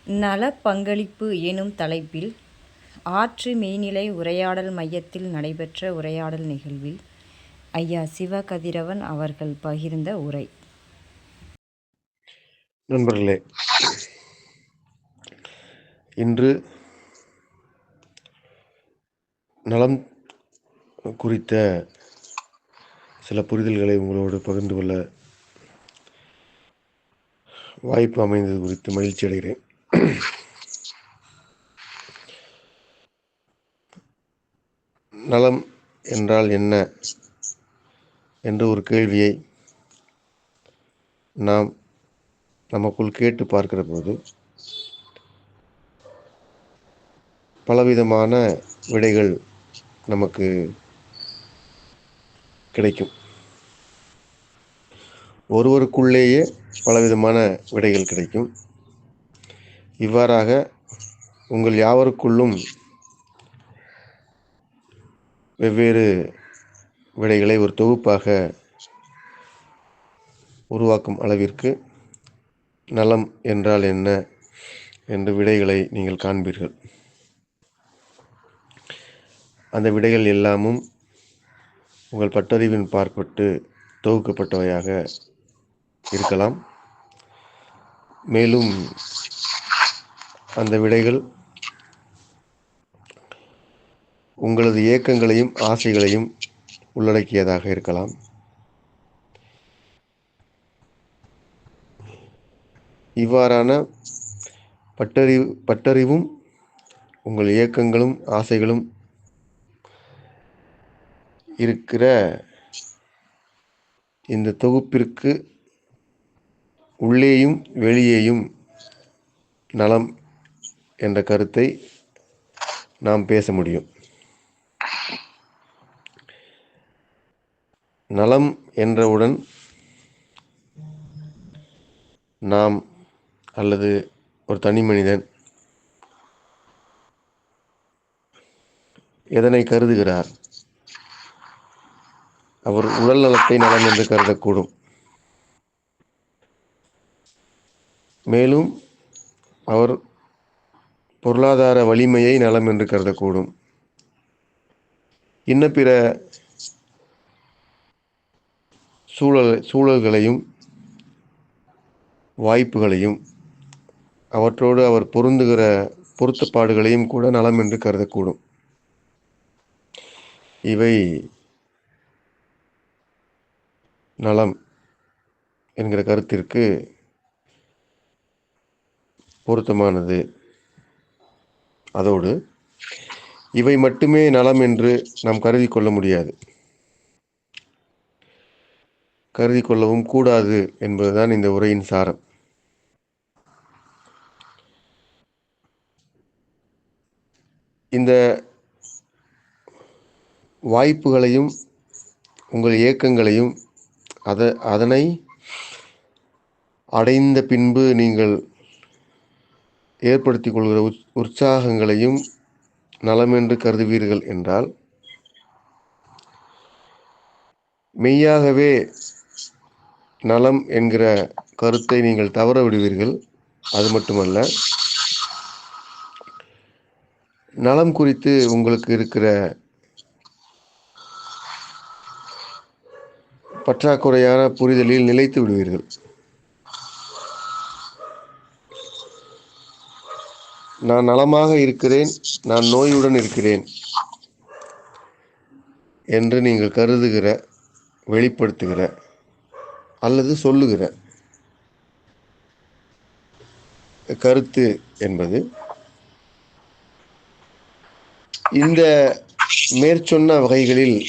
நலப் பங்களிப்பு எனும் தலைப்பில் ஆற்று மெய்நிலை உரையாடல் மையத்தில் நடைபெற்ற உரையாடல் நிகழ்வில் ஐயா சிவ கதிரவன் அவர்கள் பகிர்ந்த உரை. நண்பர்களே, இன்று நலம் குறித்த சில புரிதல்களை உங்களோடு பகிர்ந்து கொள்ள வாய்ப்பு அமைந்தது குறித்து மகிழ்ச்சி அடைகிறேன். நலம் என்றால் என்ன என்ற ஒரு கேள்வியை நாம் நமக்குள் கேட்டு பார்க்கிற போது பலவிதமான விடைகள் நமக்கு கிடைக்கும். ஒருவருக்குள்ளேயே பலவிதமான விடைகள் கிடைக்கும். இவ்வாறாக உங்கள் யாவருக்குள்ளும் வெவ்வேறு விடைகளை ஒரு தொகுப்பாக உருவாக்கும் அளவிற்கு நலம் என்றால் என்ன என்ற விடைகளை நீங்கள் காண்பீர்கள். அந்த விடைகள் எல்லாமும் உங்கள் பட்டறிவின் பார்ப்பட்டு தொகுக்கப்பட்டவையாக இருக்கலாம். மேலும் அந்த விடைகள் உங்களது ஏக்கங்களையும் ஆசைகளையும் உள்ளடக்கியதாக இருக்கலாம். இவ்வாறான பட்டறிவும் உங்கள் ஏக்கங்களும் ஆசைகளும் இருக்கிற இந்த தொகுப்பிற்கு உள்ளேயும் வெளியேயும் நலம் என்ற கருத்தை நாம் பேச முடியும். நலம் என்றவுடன் நாம் அல்லது ஒரு தனி மனிதன் எதனை கருதுகிறார்? அவர் உடல் நலத்தை நலம் என்று கருதக்கூடும். மேலும் அவர் பொருளாதார வலிமையை நலம் என்று கருதக்கூடும். இன்ன பிற சூழல்களையும் வாய்ப்புகளையும் அவற்றோடு அவர் பொருந்துகிற பொருத்தப்பாடுகளையும் கூட நலம் என்று கருதக்கூடும். இவை நலம் என்கிற கருத்திற்கு பொருத்தமானது. அதோடு இவை மட்டுமே நலம் என்று நாம் கருதி கொள்ள முடியாது, கருதி கொள்ளவும் கூடாது என்பதுதான் இந்த உரையின் சாரம். இந்த வாய்ப்புகளையும் உங்கள் ஏக்கங்களையும் அதனை அடைந்த பின்பு நீங்கள் ஏற்படுத்திக் கொள்கிற உற்சாகங்களையும் நலம் என்று கருதுவீர்கள் என்றால் மெய்யாகவே நலம் என்கிற கருத்தை நீங்கள் தவற விடுவீர்கள். அது மட்டுமல்ல, நலம் குறித்து உங்களுக்கு இருக்கிற பற்றாக்குறையான புரிதலில் நிலைத்து விடுவீர்கள். நான் நலமாக இருக்கிறேன், நான் நோயுடன் இருக்கிறேன் என்று நீங்கள் கருதுகிற, வெளிப்படுத்துகிற அல்லது சொல்லுகிற கருத்து என்பது இந்த மேற்சொன்ன வகைகளில்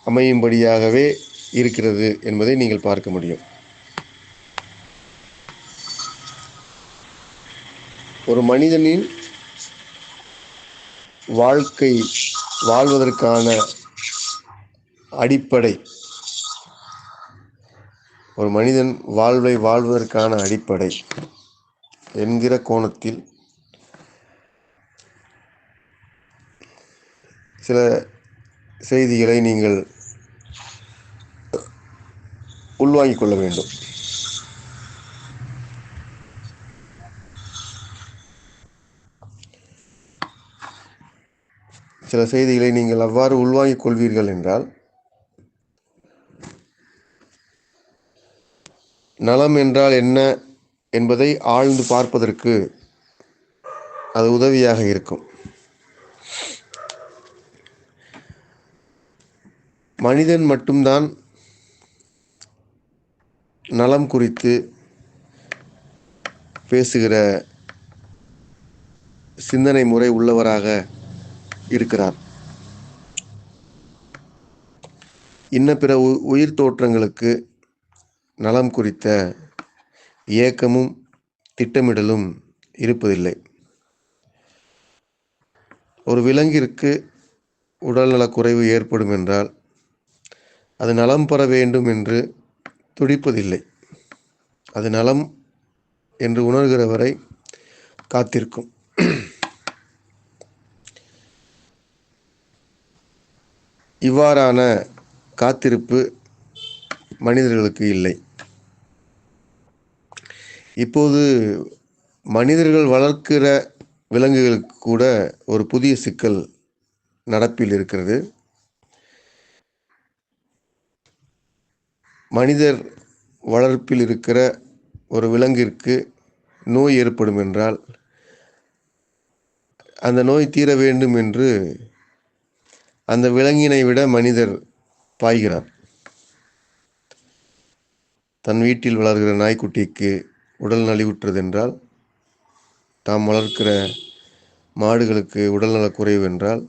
அமையும்படியாகவே இருக்கிறது என்பதை நீங்கள் பார்க்க முடியும். ஒரு மனிதனின் வாழ்க்கை வாழ்வதற்கான அடிப்படை, ஒரு மனிதன் வாழ்வை வாழ்வதற்கான அடிப்படை என்கிற கோணத்தில் சில செய்திகளை நீங்கள் உள்வாங்கிக் கொள்ள வேண்டும். சில செய்திகளை நீங்கள் அவ்வாறு உள்வாங்கிக் கொள்வீர்கள் என்றால் நலம் என்றால் என்ன என்பதை ஆழ்ந்து பார்ப்பதற்கு அது உதவியாக இருக்கும். மனிதன் மட்டும்தான் நலம் குறித்து பேசுகிற சிந்தனை முறை உள்ளவராக இருக்கிறார். இன்ன பிற உயிர் தோற்றங்களுக்கு நலம் குறித்த ஏக்கமும் திட்டமிடலும் இருப்பதில்லை. ஒரு விலங்கிற்கு உடல்நலக்குறைவு ஏற்படும் என்றால் அது நலம் பெற வேண்டும் என்று துடிப்பதில்லை. அது நலம் என்று உணர்கிற வரை காத்திருக்கும். இவ்வாறான காத்திருப்பு மனிதர்களுக்கு இல்லை. இப்போது மனிதர்கள் வளர்க்கிற விலங்குகளுக்கு கூட ஒரு புதிய சிக்கல் நடப்பில் இருக்கிறது. மனிதர் வளர்ப்பில் இருக்கிற ஒரு விலங்கிற்கு நோய் ஏற்படும் என்றால் அந்த நோய் தீர வேண்டும் என்று அந்த விலங்கினை விட மனிதர் பாய்கிறார். தன் வீட்டில் வளர்கிற நாய்க்குட்டிக்கு உடல் நலிவுற்றதென்றால், தாம் வளர்க்கிற மாடுகளுக்கு உடல்நலக் குறைவு என்றால்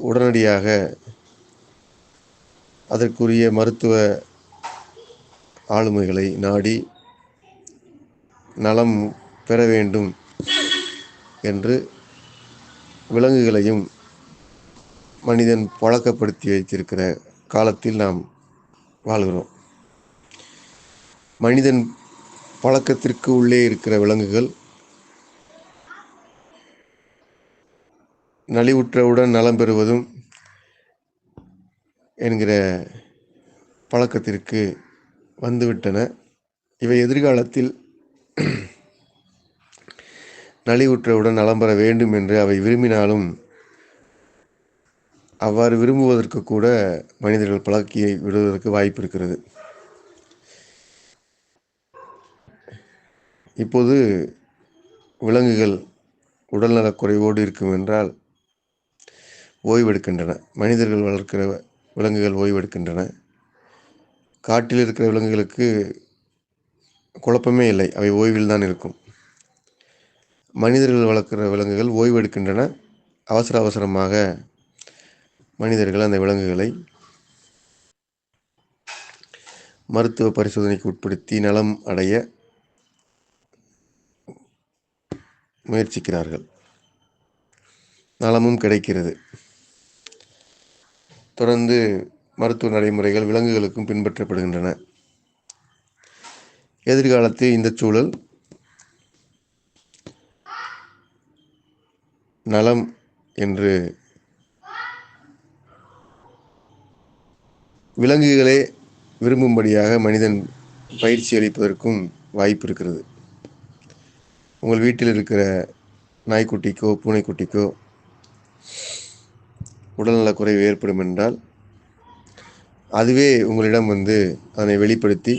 உடனடியாக அதற்குரிய மருத்துவ ஆளுமைகளை நாடி நலம் பெற வேண்டும் என்று விலங்குகளையும் மனிதன் பழக்கப்படுத்தி வைத்திருக்கிற காலத்தில் நாம் வாழ்கிறோம். மனிதன் பழக்கத்திற்கு உள்ளே இருக்கிற விலங்குகள் நலிவுற்றவுடன் நலம் பெறுவதும் என்கிற பழக்கத்திற்கு வந்துவிட்டன. இவை எதிர்காலத்தில் நலிவுற்றவுடன் நலம் பெற வேண்டும் என்று அவை விரும்பினாலும் அவ்வாறு விரும்புவதற்கு கூட மனிதர்கள் பழக்கி விடுவதற்கு வாய்ப்பு இருக்கிறது. இப்போது விலங்குகள் உடல்நலக் குறைவோடு இருக்கும் என்றால் ஓய்வெடுக்கின்றன. மனிதர்கள் வளர்க்கிற விலங்குகள் ஓய்வெடுக்கின்றன. காட்டில் இருக்கிற விலங்குகளுக்கு குழப்பமே இல்லை, அவை ஓய்வில் தான் இருக்கும். மனிதர்கள் வளர்க்கிற விலங்குகள் ஓய்வெடுக்கின்றன. அவசர அவசரமாக மனிதர்கள் அந்த விலங்குகளை மருத்துவ பரிசோதனைக்கு உட்படுத்தி நலம் அடைய முயற்சிக்கிறார்கள். நலமும் கிடைக்கிறது. தொடர்ந்து மருத்துவ நடைமுறைகள் விலங்குகளுக்கும் பின்பற்றப்படுகின்றன. எதிர்காலத்தில் இந்த சூழல் நலம் என்று விலங்குகளே விரும்பும்படியாக மனிதன் பயிற்சி அளிப்பதற்கும் வாய்ப்பு இருக்கிறது. உங்கள் வீட்டில் இருக்கிற நாய்க்குட்டிக்கோ பூனைக்குட்டிக்கோ உடல்நலக் குறைவு ஏற்படும் என்றால் அதுவே உங்களிடம் வந்து அதனை வெளிப்படுத்தி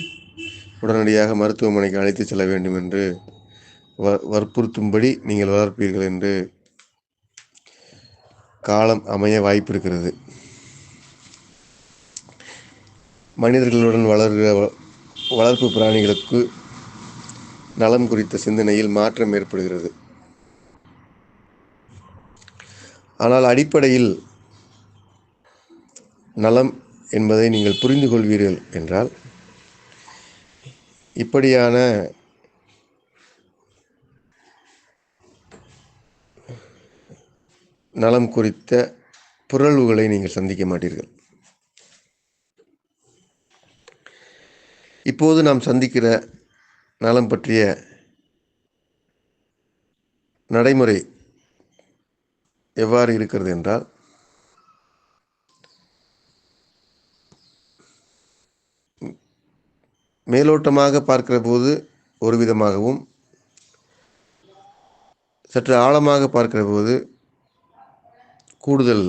உடனடியாக மருத்துவமனைக்கு அழைத்து செல்ல வேண்டும் என்று வற்புறுத்தும்படி நீங்கள் வளர்ப்பீர்கள் என்று காலம் அமைய வாய்ப்பு இருக்கிறது. மனிதர்களுடன் வளர்ப்பு பிராணிகளுக்கு நலம் குறித்த சிந்தனையில் மாற்றம் ஏற்படுகிறது. ஆனால் அடிப்படையில் நலம் என்பதை நீங்கள் புரிந்து கொள்வீர்கள் என்றால் இப்படியான நலம் குறித்த புரள்வுகளை நீங்கள் சந்திக்க மாட்டீர்கள். இப்போது நாம் சந்திக்கிற நலம் பற்றிய நடைமுறை எவ்வாறு இருக்கிறது என்றால், மேலோட்டமாக பார்க்கிற போது ஒரு விதமாகவும் சற்று ஆழமாக பார்க்கிற போது கூடுதல்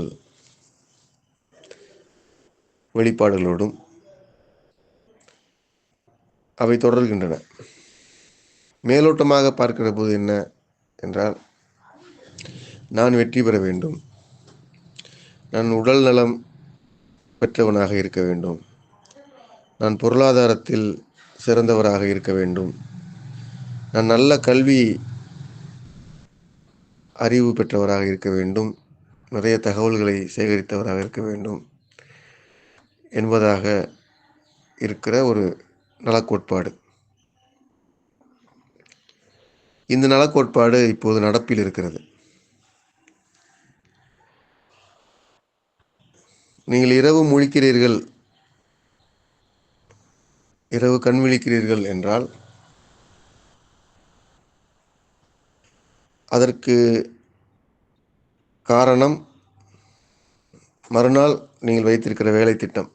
வெளிப்பாடுகளோடும் அவை தொடர்கின்றன. மேலோட்டமாக பார்க்கிற போது என்ன என்றால், நான் வெற்றி பெற வேண்டும், நான் உடல் நலம் பெற்றவனாக இருக்க வேண்டும், நான் பொருளாதாரத்தில் சிறந்தவராக இருக்க வேண்டும், நான் நல்ல கல்வி அறிவு பெற்றவராக இருக்க வேண்டும், நிறைய தகவல்களை சேகரித்தவராக இருக்க வேண்டும் என்பதாக இருக்கிற ஒரு நலக்கோட்பாடு. இந்த நலக்கோட்பாடு இப்போது நடப்பில் இருக்கிறது. நீங்கள் இரவு முழிக்கிறீர்கள், இரவு கண் விழிக்கிறீர்கள் என்றால் அதற்கு காரணம் மறுநாள் நீங்கள் வைத்திருக்கிற வேலை திட்டம்.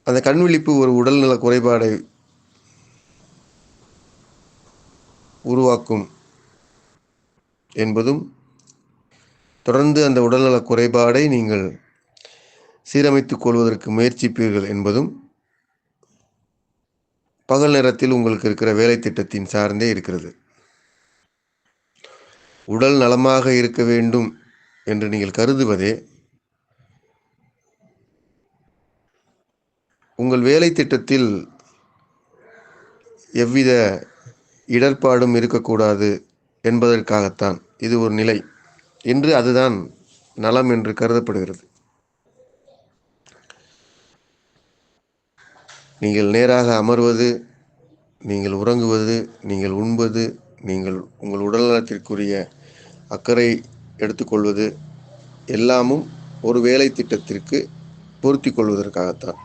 அந்த கண் விழிப்பு ஒரு உடல்நல குறைபாடை உருவாக்கும் என்பதும், தொடர்ந்து அந்த உடல்நல குறைபாடை நீங்கள் சீரமைத்துக் கொள்வதற்கு முயற்சிப்பீர்கள் என்பதும் பகல் நேரத்தில் உங்களுக்கு இருக்கிற வேலை திட்டத்தின் சார்ந்தே இருக்கிறது. உடல் நலமாக இருக்க வேண்டும் என்று நீங்கள் கருதுவதே உங்கள் வேலை திட்டத்தில் எவ்வித இடர்பாடும் இருக்கக்கூடாது என்பதற்காகத்தான். இது ஒரு நிலை என்று அதுதான் நலம் என்று கருதப்படுகிறது. நீங்கள் நேராக அமர்வது, நீங்கள் உறங்குவது, நீங்கள் உண்பது, நீங்கள் உங்கள் உடல்நலத்திற்குரிய அக்கறை எடுத்துக்கொள்வது எல்லாமும் ஒரு வேலை திட்டத்திற்கு பொருத்தி கொள்வதற்காகத்தான்.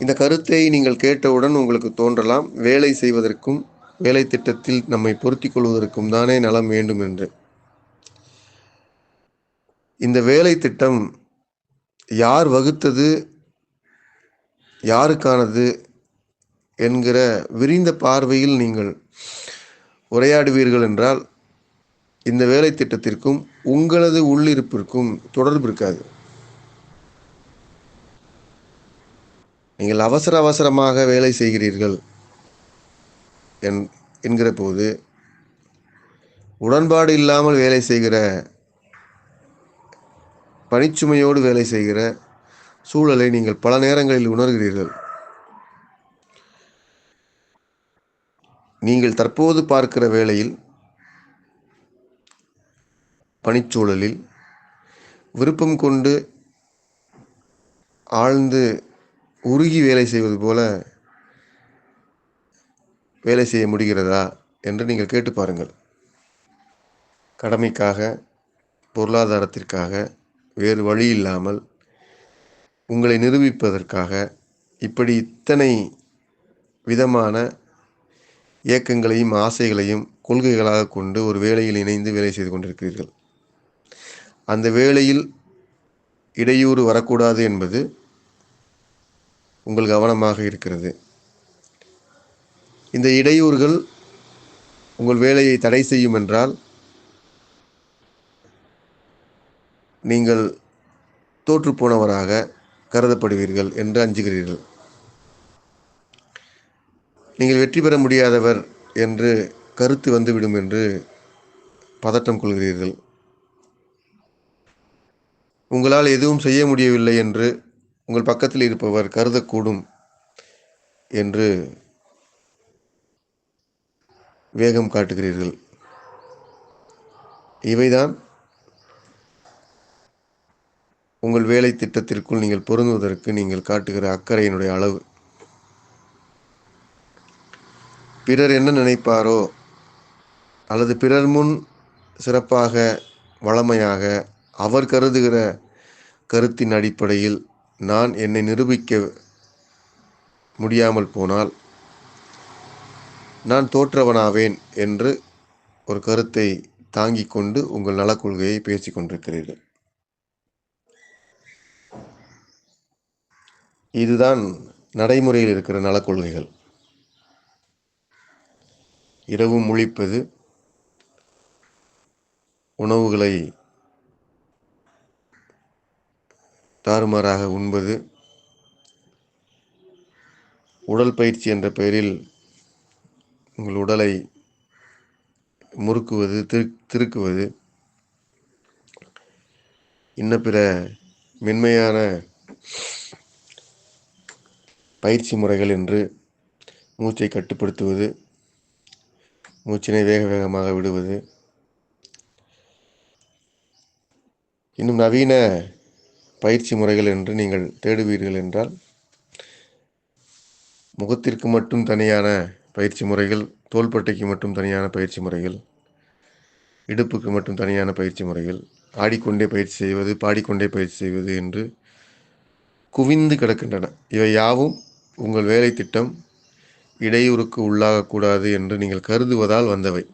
இந்த கருத்தை நீங்கள் கேட்டவுடன் உங்களுக்கு தோன்றலாம், வேலை செய்வதற்கும் வேலை திட்டத்தில் நம்மை பொருத்தி கொள்வதற்கும் தானே நலம் வேண்டும் என்று. இந்த வேலை திட்டம் யார் வகுத்தது, யாருக்கானது என்கிற விரிந்த பார்வையில் நீங்கள் உரையாடுவீர்கள் என்றால் இந்த வேலை திட்டத்திற்கும் உங்களது உள்ளிருப்பிற்கும் தொடர்பு இருக்காது. நீங்கள் அவசரமாக வேலை செய்கிறீர்கள் என்கிற போது உடன்பாடு இல்லாமல் வேலை செய்கிற, பணிச்சுமையோடு வேலை செய்கிற சூழலை நீங்கள் பல நேரங்களில் உணர்கிறீர்கள். நீங்கள் தற்போது பார்க்கிற வேளையில், பணிச்சூழலில் விருப்பம் கொண்டு ஆழ்ந்து உருகி வேலை செய்வது போல வேலை செய்ய முடிகிறதா என்று நீங்கள் கேட்டு பாருங்கள். கடமைக்காக, பொருளாதாரத்திற்காக, வேறு வழி இல்லாமல் உங்களை நிரூபிப்பதற்காக இப்படி இத்தனை விதமான இயக்கங்களையும் ஆசைகளையும் கொள்கைகளாக கொண்டு ஒரு வேலையில் இணைந்து வேலை செய்து கொண்டிருக்கிறீர்கள். அந்த வேலையில் இடையூறு வரக்கூடாது என்பது உங்கள் கவனமாக இருக்கிறது. இந்த இடையூறுகள் உங்கள் வேலையை தடை செய்யும் என்றால் நீங்கள் தோற்றுப்போனவராக கருதப்படுவீர்கள் என்று அஞ்சுகிறீர்கள். நீங்கள் வெற்றி பெற முடியாதவர் என்று கருத்து வந்துவிடும் என்று பதட்டம் கொள்கிறீர்கள். உங்களால் எதுவும் செய்ய முடியவில்லை என்று உங்கள் பக்கத்தில் இருப்பவர் கருதக்கூடும் என்று வேகம் காட்டுகிறீர்கள். இவைதான் உங்கள் வேலை திட்டத்திற்குள் நீங்கள் பொருந்துவதற்கு நீங்கள் காட்டுகிற அக்கறையினுடைய அளவு. பிறர் என்ன நினைப்பாரோ, அல்லது பிறர் முன் சிறப்பாக, வளமையாக அவர் கருதுகிற கருத்தின் அடிப்படையில் நான் என்னை நிரூபிக்க முடியாமல் போனால் நான் தோற்றவனாவேன் என்று ஒரு கருத்தை தாங்கிக் கொண்டு உங்கள் நலக்கொள்கையை பேசிக் கொண்டிருக்கிறீர்கள். இதுதான் நடைமுறையில் இருக்கிற நலக்கொள்கைகள். இரவும் முழிப்பது, உணவுகளை தாறுமாறாக உண்பது, உடல் பயிற்சி என்ற பெயரில் உங்கள் உடலை முறுக்குவது, திருக்குவது, இன்ன பிற மென்மையான பயிற்சி முறைகள் என்று மூச்சை கட்டுப்படுத்துவது, மூச்சினை வேக வேகமாக விடுவது, இன்னும் நவீன பயிற்சி முறைகள் என்று நீங்கள் தேடுவீர்கள் என்றால் முகத்திற்கு மட்டும் தனியான பயிற்சி முறைகள், தோள்பட்டைக்கு மட்டும் தனியான பயிற்சி முறைகள், இடுப்புக்கு மட்டும் தனியான பயிற்சி முறைகள், ஆடிக்கொண்டே பயிற்சி செய்வது, பாடிக்கொண்டே பயிற்சி செய்வது என்று குவிந்து கிடக்கின்றன. இவை யாவும் உங்கள் வேலை திட்டம் இடையூறுக்கு உள்ளாகக்கூடாது என்று நீங்கள் கருதுவதால் வந்தவை.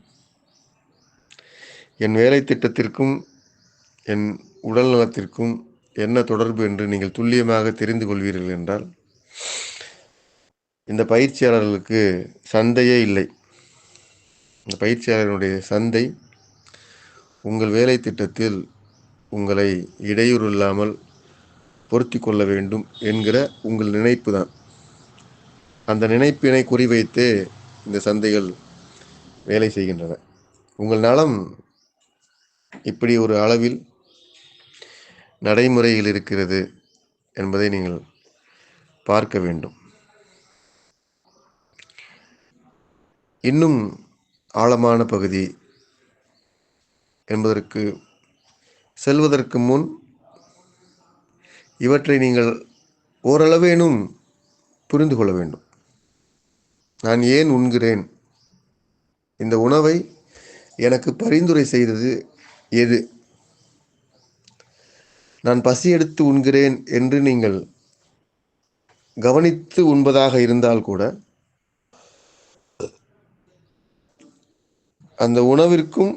என் வேலை திட்டத்திற்கும் என் உடல் நலத்திற்கும் என்ன தொடர்பு என்று நீங்கள் துல்லியமாக தெரிந்து கொள்வீர்கள் என்றால் இந்த பயிற்சியாளர்களுக்கு சந்தையே இல்லை. இந்த பயிற்சியாளர்களுடைய சந்தை உங்கள் வேலை திட்டத்தில் உங்களை இடையூறு இல்லாமல் பொருத்தி கொள்ள வேண்டும் என்கிற உங்கள் நினைப்பு தான். அந்த நினைப்பினை குறிவைத்தே இந்த சந்தைகள் வேலை செய்கின்றன. உங்கள் நலம் இப்படி ஒரு அளவில் நடைமுறையில் இருக்கிறது என்பதை நீங்கள் பார்க்க வேண்டும். இன்னும் ஆழமான பகுதி என்பதற்கு செல்வதற்கு முன் இவற்றை நீங்கள் ஓரளவேனும் புரிந்து கொள்ள வேண்டும். நான் ஏன் உண்கிறேன்? இந்த உணவை எனக்கு பரிந்துரை செய்தது எது? நான் பசி எடுத்து உண்கிறேன் என்று நீங்கள் கவனித்து உண்பதாக இருந்தால் கூட அந்த உணவிற்கும்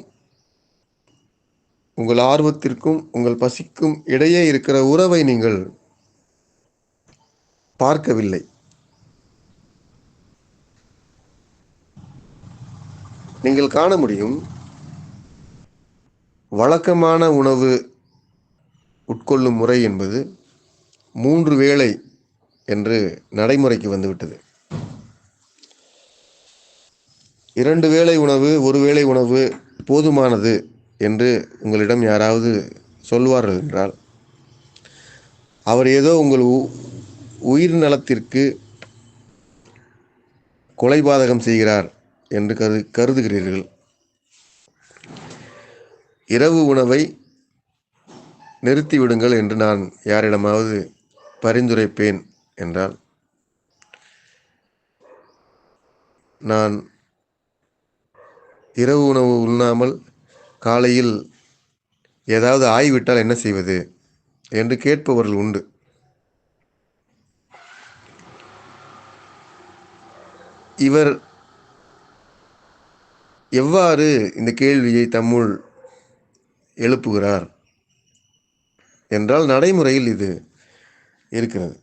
உங்கள் ஆர்வத்திற்கும் உங்கள் பசிக்கும் இடையே இருக்கிற உறவை நீங்கள் பார்க்கவில்லை. நீங்கள் காண முடியும், வழக்கமான உணவு உட்கொள்ளும் முறை என்பது 3 வேளை என்று நடைமுறைக்கு வந்துவிட்டது. 2 வேளை உணவு, 1 வேளை உணவு போதுமானது என்று உங்களிடம் யாராவது சொல்வார்கள் என்றால் அவர் ஏதோ உங்கள் உயிர் நலத்திற்கு கொலைபாதகம் செய்கிறார் என்று கருதுகிறீர்கள். இரவு உணவை நிறுத்திவிடுங்கள் என்று நான் யாரிடமாவது பரிந்துரைப்பேன் என்றால் நான் இரவு உணவு உண்ணாமல் காலையில் ஏதாவது ஆகிவிட்டால் என்ன செய்வது என்று கேட்பவர்கள் உண்டு. இவர் எவ்வாறு இந்த கேள்வியை தம்முள் எழுப்புகிறார் என்றால் நடைமுறையில் இது இருக்கிறது.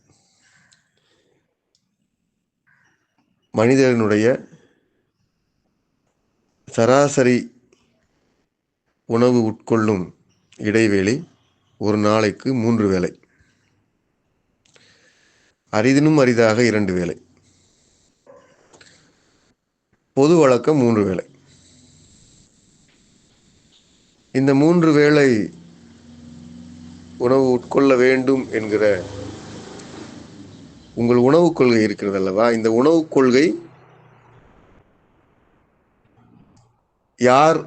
மனிதனுடைய சராசரி உணவு உட்கொள்ளும் இடைவேளை ஒரு நாளைக்கு 3 வேளை, அரிதினும் அரிதாக 2 வேளை, பொது வழக்கம் 3 வேளை. இந்த 3 வேளை உணவு உட்கொள்ள வேண்டும் என்கிற உங்கள் உணவுக் கொள்கை இருக்கிறது அல்லவா? இந்த உணவுக் கொள்கை யார்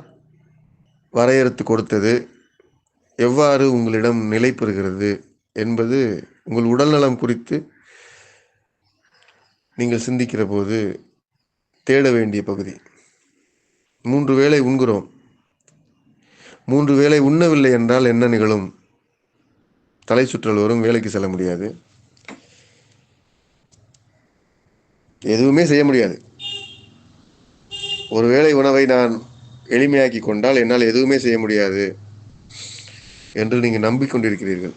வரையறுத்து கொடுத்தது, எவ்வாறு உங்களிடம் நிலை பெறுகிறது என்பது உங்கள் உடல்நலம் குறித்து நீங்கள் சிந்திக்கிற போது தேட வேண்டிய பகுதி. 3 வேளை உண்கிறோம். 3 வேளை உண்ணவில்லை என்றால் என்ன நிகழும்? தலை சுற்றல் வரும், வேலைக்கு செல்ல முடியாது, எதுவுமே செய்ய முடியாது. ஒருவேளை உணவை நான் எளிமையாக்கி கொண்டால் என்னால் எதுவுமே செய்ய முடியாது என்று நீங்கள் நம்பிக்கொண்டிருக்கிறீர்கள்.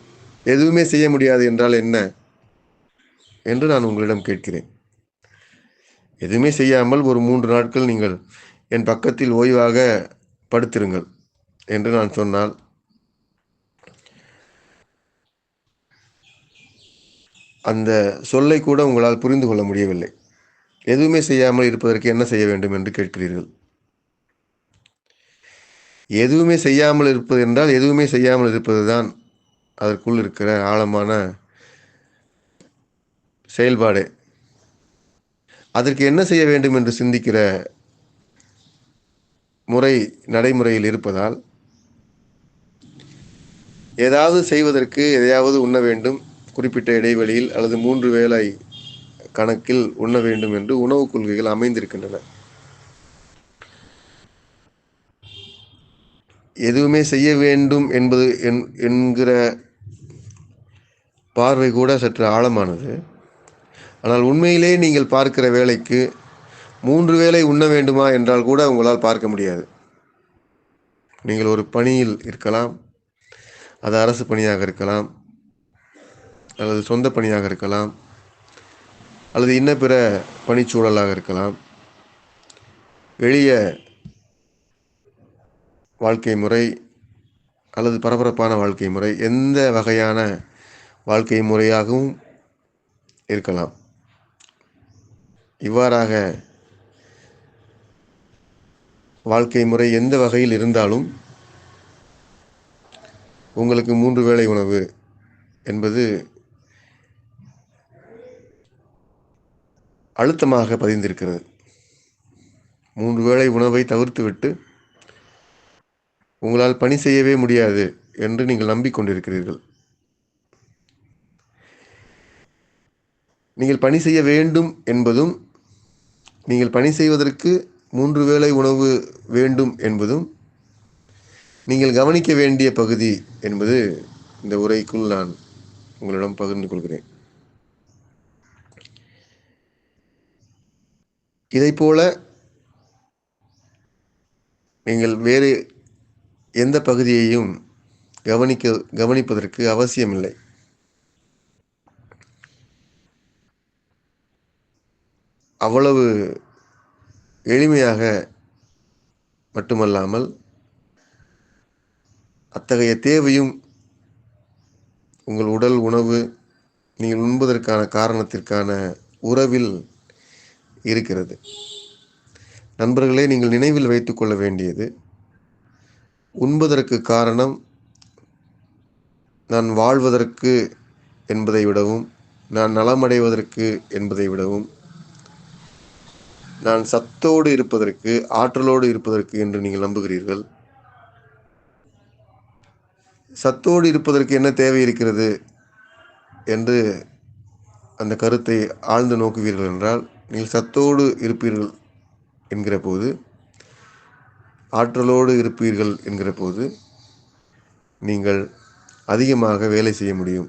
எதுவுமே செய்ய முடியாது என்றால் என்ன என்று நான் உங்களிடம் கேட்கிறேன். எதுவுமே செய்யாமல் ஒரு 3 நாட்கள் நீங்கள் என் பக்கத்தில் ஓய்வாக படுத்திருங்கள். என்று நான் சொன்னால் அந்த சொல்லை கூட உங்களால் புரிந்து கொள்ள முடியவில்லை. எதுவுமே செய்யாமல் இருப்பதற்கு என்ன செய்ய வேண்டும் என்று கேட்கிறீர்கள். எதுவுமே செய்யாமல் இருப்பது என்றால் எதுவுமே செய்யாமல் இருப்பது தான் அதற்குள் இருக்கிற ஆழமான செயல்பாடு. அதற்கு என்ன செய்ய வேண்டும் என்று சிந்திக்கிற நடைமுறையில் இருப்பதால் ஏதாவது செய்வதற்கு எதையாவது உண்ண வேண்டும், குறிப்பிட்ட இடைவெளியில் அல்லது 3 வேளை கணக்கில் உண்ண வேண்டும் என்று உணவுக் கொள்கைகள் அமைந்திருக்கின்றன. எதுவுமே செய்ய வேண்டும் என்பது என்கிற பார்வை கூட சற்று ஆழமானது. ஆனால் உண்மையிலே நீங்கள் பார்க்கிற வேளைக்கு 3 வேளை உண்ண வேண்டுமா என்றால் கூட உங்களால் பார்க்க முடியாது. நீங்கள் ஒரு பணியில் இருக்கலாம், அது அரசு பணியாக இருக்கலாம், அல்லது சொந்த பணியாக இருக்கலாம், அல்லது இன்ன பிற பணிச்சூழலாக இருக்கலாம். எளிய வாழ்க்கை முறை அல்லது பரபரப்பான வாழ்க்கை முறை, எந்த வகையான வாழ்க்கை முறையாகவும் இருக்கலாம். இவ்வாறாக வாழ்க்கை முறை எந்த வகையில் இருந்தாலும் உங்களுக்கு 3 வேளை உணவு என்பது அழுத்தமாக பதிந்திருக்கிறது. 3 வேளை உணவை தவிர்த்துவிட்டு உங்களால் பணி செய்யவே முடியாது என்று நீங்கள் நம்பிக்கொண்டிருக்கிறீர்கள். நீங்கள் பணி செய்ய வேண்டும் என்பதும், நீங்கள் பணி செய்வதற்கு 3 வேளை உணவு வேண்டும் என்பதும் நீங்கள் கவனிக்க வேண்டிய பகுதி என்பது இந்த உரைக்குள் நான் உங்களிடம் பகிர்ந்து கொள்கிறேன். இதைப்போல நீங்கள் வேறு எந்த பகுதியையும் கவனிப்பதற்கு அவசியமில்லை. அவ்வளவு எளிமையாக மட்டுமல்லாமல் அத்தகைய தேவையும் உங்கள் உடல் உணவு நீங்கள் உண்பதற்கான காரணத்திற்கான உறவில் இருக்கிறது. நண்பர்களே, நீங்கள் நினைவில் வைத்துக் கொள்ள வேண்டியது, உண்பதற்கு காரணம் நான் வாழ்வதற்கு என்பதை விடவும், நான் நலமடைவதற்கு என்பதை விடவும், நான் சத்தோடு இருப்பதற்கு, ஆற்றலோடு இருப்பதற்கு என்று நீங்கள் நம்புகிறீர்கள். சத்தோடு இருப்பதற்கு என்ன தேவை இருக்கிறது என்று அந்த கருத்தை ஆழ்ந்து நோக்குவீர்கள் என்றால், நீங்கள் சத்தோடு இருப்பீர்கள் என்கிற போது, ஆற்றலோடு இருப்பீர்கள் என்கிற போது நீங்கள் அதிகமாக வேலை செய்ய முடியும்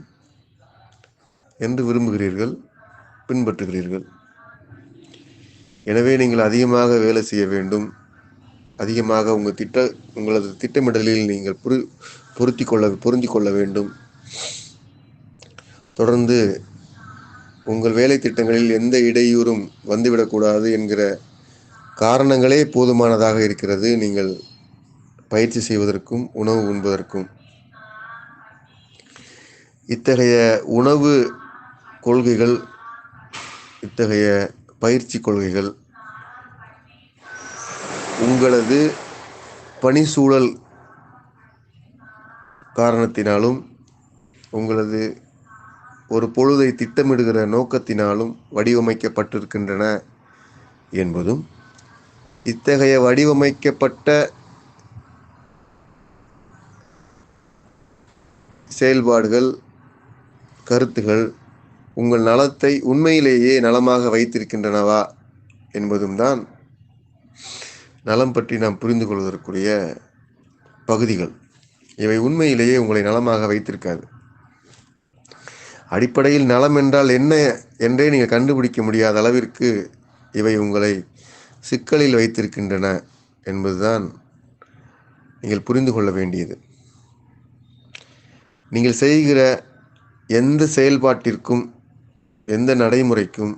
என்று விரும்புகிறீர்கள், பின்பற்றுகிறீர்கள். எனவே நீங்கள் அதிகமாக வேலை செய்ய வேண்டும், அதிகமாக உங்களது திட்டமிடலில் நீங்கள் பொருந்திக் கொள்ள வேண்டும். தொடர்ந்து உங்கள் வேலை திட்டங்களில் எந்த இடையூறும் வந்துவிடக்கூடாது என்கிற காரணங்களே போதுமானதாக இருக்கிறது நீங்கள் பயிற்சி செய்வதற்கும் உணவு உண்பதற்கும். இத்தகைய உணவு கொள்கைகள், இத்தகைய பயிற்சி கொள்கைகள் உங்களது பணிச்சூழல் காரணத்தினாலும், உங்களது ஒரு பொழுதை திட்டமிடுகிற நோக்கத்தினாலும் வடிவமைக்கப்பட்டிருக்கின்றன என்பதும், இத்தகைய வடிவமைக்கப்பட்ட செயல்பாடுகள், கருத்துகள் உங்கள் நலத்தை உண்மையிலேயே நலமாக வைத்திருக்கின்றனவா என்பதும் தான் நலம் பற்றி நாம் புரிந்து கொள்வதற்குரிய பகுதிகள். இவை உண்மையிலேயே உங்களை நலமாக வைத்திருக்காது. அடிப்படையில் நலம் என்றால் என்ன என்றே நீங்கள் கண்டுபிடிக்க முடியாத அளவிற்கு இவை உங்களை சிக்கலில் வைத்திருக்கின்றன என்பதுதான் நீங்கள் புரிந்து கொள்ள வேண்டியது. நீங்கள் செய்கிற எந்த செயல்பாட்டிற்கும், எந்த நடைமுறைக்கும்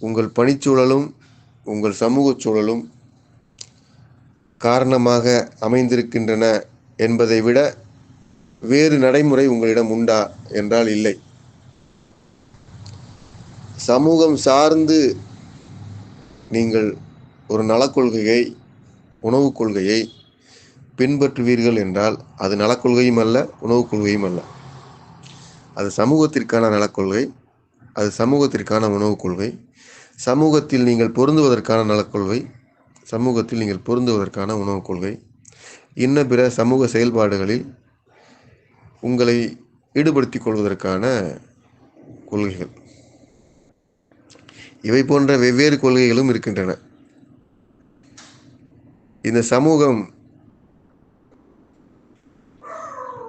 உங்கள் பணிச்சூழலும் உங்கள் சமூக சூழலும் காரணமாக அமைந்திருக்கின்றன என்பதை விட வேறு நடைமுறை உங்களிடம் உண்டா என்றால் இல்லை. சமூகம் சார்ந்து நீங்கள் ஒரு நலக்கொள்கையை, உணவுக் கொள்கையை பின்பற்றுவீர்கள் என்றால் அது நலக்கொள்கையும் அல்ல, உணவுக் கொள்கையும் அல்ல. அது சமூகத்திற்கான நலக்கொள்கை, அது சமூகத்திற்கான உணவுக் கொள்கை, சமூகத்தில் நீங்கள் பொருந்துவதற்கான நலக்கொள்கை, சமூகத்தில் நீங்கள் பொருந்துவதற்கான உணவுக் கொள்கை, இன்ன பிற சமூக செயல்பாடுகளில் உங்களை ஈடுபடுத்திக் கொள்வதற்கான கொள்கைகள். இவை போன்ற வெவ்வேறு கொள்கைகளும் இருக்கின்றன. இந்த சமூகம்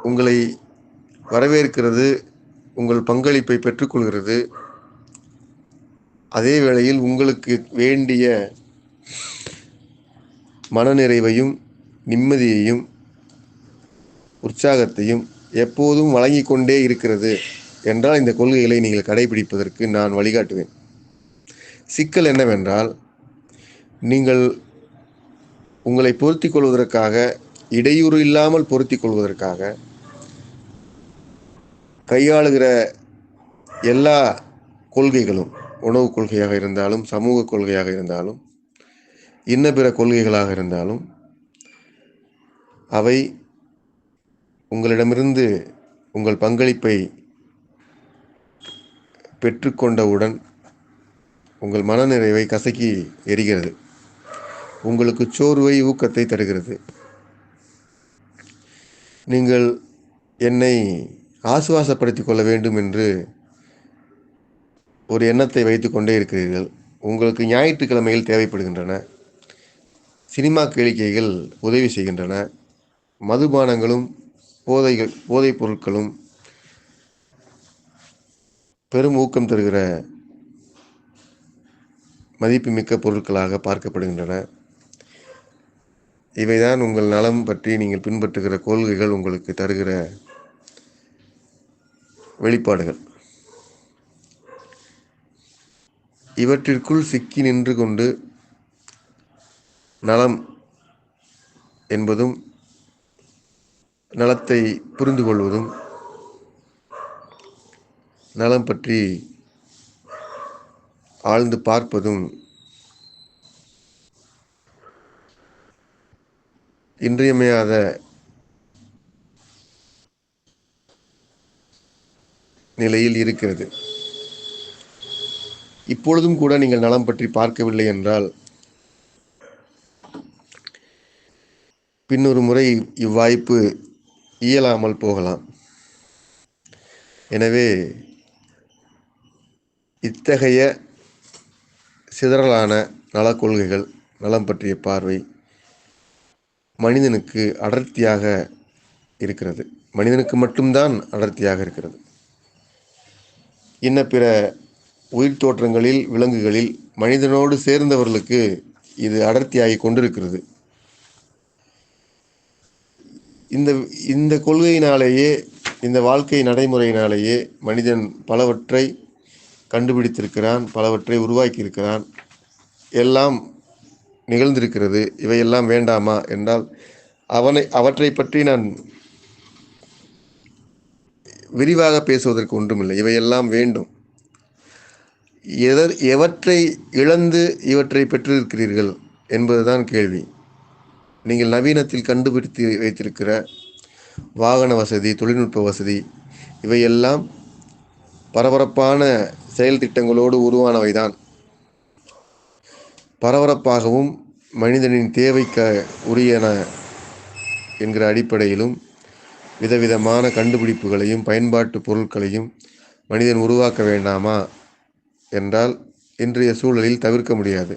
உங்களை வரவேற்கிறது, உங்கள் பங்களிப்பை பெற்றுக்கொள்கிறது. அதே வேளையில் உங்களுக்கு வேண்டிய மனநிறைவையும் நிம்மதியையும் உற்சாகத்தையும் எப்போதும் வழங்கி கொண்டே இருக்கிறது என்றால் இந்த கொள்கைகளை நீங்கள் கடைபிடிப்பதற்கு நான் வழிகாட்டுவேன். சிக்கல் என்னவென்றால், நீங்கள் உங்களை பொருத்திக் கொள்வதற்காக, இடையூறு இல்லாமல் பொருத்திக் கொள்வதற்காக கையாளுகிற எல்லா கொள்கைகளும், உணவுக் கொள்கையாக இருந்தாலும், சமூக கொள்கையாக இருந்தாலும், இன்ன பிற கொள்கைகளாக இருந்தாலும், அவை உங்களிடமிருந்து உங்கள் பங்களிப்பை பெற்றுக்கொண்டவுடன் உங்கள் மனநிறைவை கசக்கி எறிகிறது. உங்களுக்கு சோர்வை, ஊக்கத்தை தருகிறது. நீங்கள் என்னை ஆசுவாசப்படுத்திக் கொள்ள வேண்டும் என்று ஒரு எண்ணத்தை வைத்துக் கொண்டே இருக்கிறீர்கள். உங்களுக்கு ஞாயிற்றுக்கிழமைகள் தேவைப்படுகின்றன. சினிமா கேளிக்கைகள் உதவி செய்கின்றன. மதுபானங்களும் போதைப் பொருட்களும் பெரும் ஊக்கம் தருகிற மதிப்புமிக்க பொருட்களாக பார்க்கப்படுகின்றன. இவைதான் உங்கள் நலம் பற்றி நீங்கள் பின்பற்றுகிற கொள்கைகள் உங்களுக்கு தருகிற வெளிப்பாடுகள். இவற்றிற்குள் சிக்கி நின்று கொண்டு நலம் என்பதும், நலத்தை புரிந்து கொள்வதும், நலம் பற்றி ஆழ்ந்து பார்ப்பதும் இன்றியமையாத நிலையில் இருக்கிறது. இப்பொழுதும் கூட நீங்கள் நலம் பற்றி பார்க்கவில்லை என்றால் பின்னொரு முறை இவ்வாய்ப்பு இயலாமல் போகலாம். எனவே இத்தகைய சிதறலான நலக்கொள்கைகள், நலம் பற்றிய பார்வை மனிதனுக்கு அடர்த்தியாக இருக்கிறது. மனிதனுக்கு மட்டும்தான் அடர்த்தியாக இருக்கிறது. இன்ன பிற உயிர் தோற்றங்களில், விலங்குகளில், மனிதனோடு சேர்ந்தவர்களுக்கு இது அடர்த்தியாகி கொண்டிருக்கிறது. இந்த கொள்கையினாலேயே, இந்த வாழ்க்கை நடைமுறையினாலேயே மனிதன் பலவற்றை கண்டுபிடித்திருக்கிறான், பலவற்றை உருவாக்கியிருக்கிறான், எல்லாம் நிகழ்ந்திருக்கிறது. இவையெல்லாம் வேண்டாமா என்றால் அவற்றை பற்றி நான் விரிவாக பேசுவதற்கு ஒன்றுமில்லை. இவையெல்லாம் வேண்டும். எவற்றை இழந்து இவற்றை பெற்றிருக்கிறீர்கள் என்பதுதான் கேள்வி. நீங்கள் நவீனத்தில் கண்டுபிடித்து வைத்திருக்கிற வாகன வசதி, தொழில்நுட்ப வசதி, இவையெல்லாம் பரபரப்பான செயல் திட்டங்களோடு உருவானவைதான். பரபரப்பாகவும் மனிதனின் தேவைக்கு உரியன என்கிற அடிப்படையிலும் விதவிதமான கண்டுபிடிப்புகளையும் பயன்பாட்டு பொருட்களையும் மனிதன் உருவாக்க வேண்டாமா என்றால் இன்றைய சூழலில் தவிர்க்க முடியாது.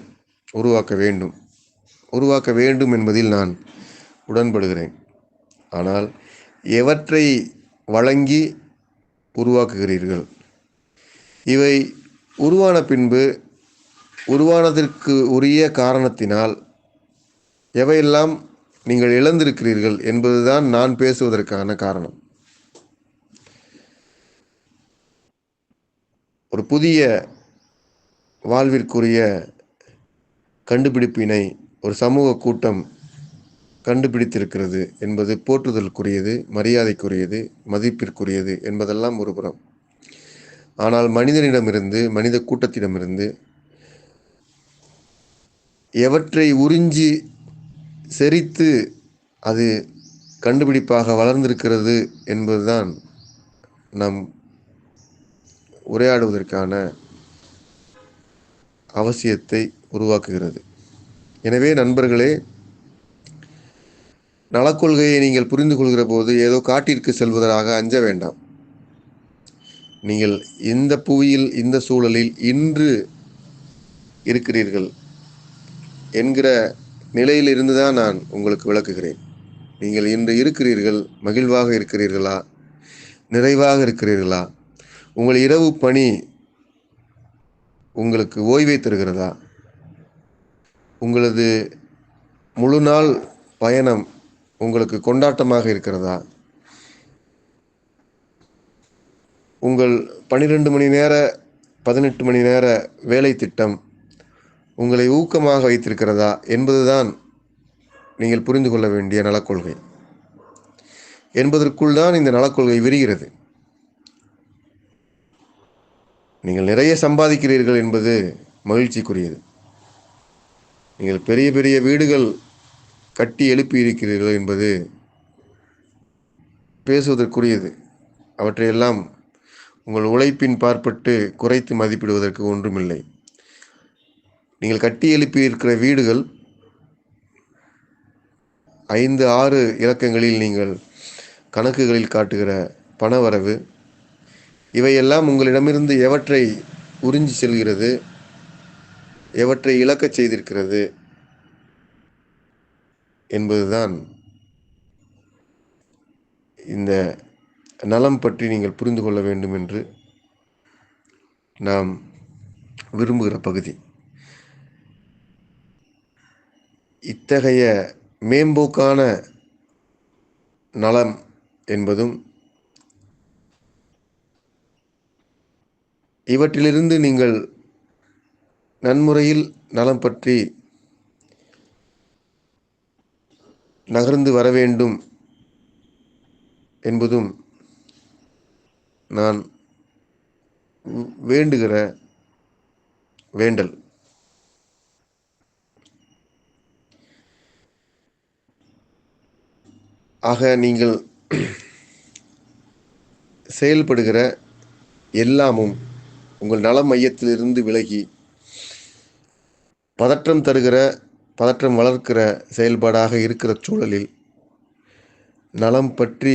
உருவாக்க வேண்டும் என்பதில் நான் உடன்படுகிறேன். ஆனால் எவற்றை வழங்கி உருவாக்குகிறீர்கள்? இவை உருவான பின்பு உருவானதற்கு உரிய காரணத்தினால் எவையெல்லாம் நீங்கள் இழந்திருக்கிறீர்கள் என்பதுதான் நான் பேசுவதற்கான காரணம். ஒரு புதிய வாழ்விற்குரிய கண்டுபிடிப்பினை ஒரு சமூக கூட்டம் கண்டுபிடித்திருக்கிறது என்பது போற்றுதலுக்குரியது, மரியாதைக்குரியது, மதிப்பிற்குரியது என்பதெல்லாம் ஒரு புறம். ஆனால் மனிதனிடமிருந்து, மனித கூட்டத்திடமிருந்து எவற்றை உறிஞ்சி செரித்து அது கண்டுபிடிப்பாக வளர்ந்திருக்கிறது என்பதுதான் நம் உரையாடுவதற்கான அவசியத்தை உருவாக்குகிறது. எனவே நண்பர்களே, நலக்கொள்கையை நீங்கள் புரிந்து கொள்கிற போது ஏதோ காட்டிற்கு செல்வதாக அஞ்ச வேண்டாம். நீங்கள் இந்த புவியில், இந்த சூழலில் இன்று இருக்கிறீர்கள் என்கிற நிலையிலிருந்து தான் நான் உங்களுக்கு விளக்குகிறேன். நீங்கள் இன்று இருக்கிறீர்கள், மகிழ்வாக இருக்கிறீர்களா, நிறைவாக இருக்கிறீர்களா, உங்கள் இரவு பணி உங்களுக்கு ஓய்வை தருகிறதா, உங்களது முழு நாள் பயணம் உங்களுக்கு கொண்டாட்டமாக இருக்கிறதா, உங்கள் 12 மணி நேர 18 மணி நேர வேலை திட்டம் உங்களை ஊக்கமாக வைத்திருக்கிறதா என்பதுதான் நீங்கள் புரிந்து கொள்ள வேண்டிய நலக்கொள்கை. என்பதற்குள் தான் இந்த நலக்கொள்கை விரிகிறது. நீங்கள் நிறைய சம்பாதிக்கிறீர்கள் என்பது மகிழ்ச்சிக்குரியது. நீங்கள் பெரிய பெரிய வீடுகள் கட்டி எழுப்பி இருக்கிறீர்கள் என்பது பேசுவதற்குரியது. அவற்றையெல்லாம் உங்கள் உழைப்பின் பார்ப்பட்டு குறைத்து மதிப்பிடுவதற்கு ஒன்றுமில்லை. நீங்கள் கட்டி எழுப்பி இருக்கிற வீடுகள் 5, 6 இலக்கங்களில் நீங்கள் கணக்குகளில் காட்டுகிற பணவரவு, இவையெல்லாம் உங்களிடமிருந்து எவற்றை உறிஞ்சி செல்கிறது, எவற்றை இழக்கச் செய்திருக்கிறது என்பதுதான் இந்த நலம் பற்றி நீங்கள் புரிந்து கொள்ள வேண்டும் என்று நாம் விரும்புகிற பகுதி. இத்தகைய மேம்போக்கான நலம் என்பதும் இவற்றிலிருந்து நீங்கள் நன்முறையில் நலம் பற்றி நகர்ந்து வர வேண்டும் என்பதும் நான் வேண்டுகிற வேண்டல். ஆக நீங்கள் செயல்படுகிற எல்லாமும் உங்கள் நல மையத்திலிருந்து விலகி பதற்றம் வளர்க்கிற செயல்பாடாக இருக்கிற சூழலில் நலம் பற்றி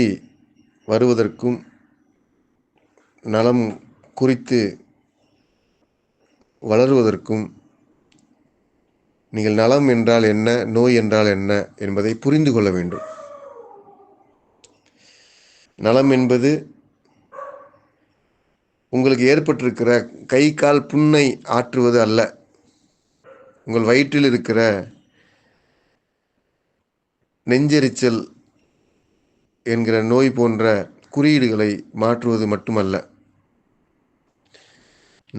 வருவதற்கும் நலம் குறித்து வளருவதற்கும் நீங்கள் நலம் என்றால் என்ன, நோய் என்றால் என்ன என்பதை புரிந்து கொள்ள வேண்டும். நலம் என்பது உங்களுக்கு ஏற்பட்டிருக்கிற கை கால் புண்ணை ஆற்றுவது அல்ல. உங்கள் வயிற்றில் இருக்கிற நெஞ்செரிச்சல் என்கிற நோய் போன்ற குறியீடுகளை மாற்றுவது மட்டுமல்ல.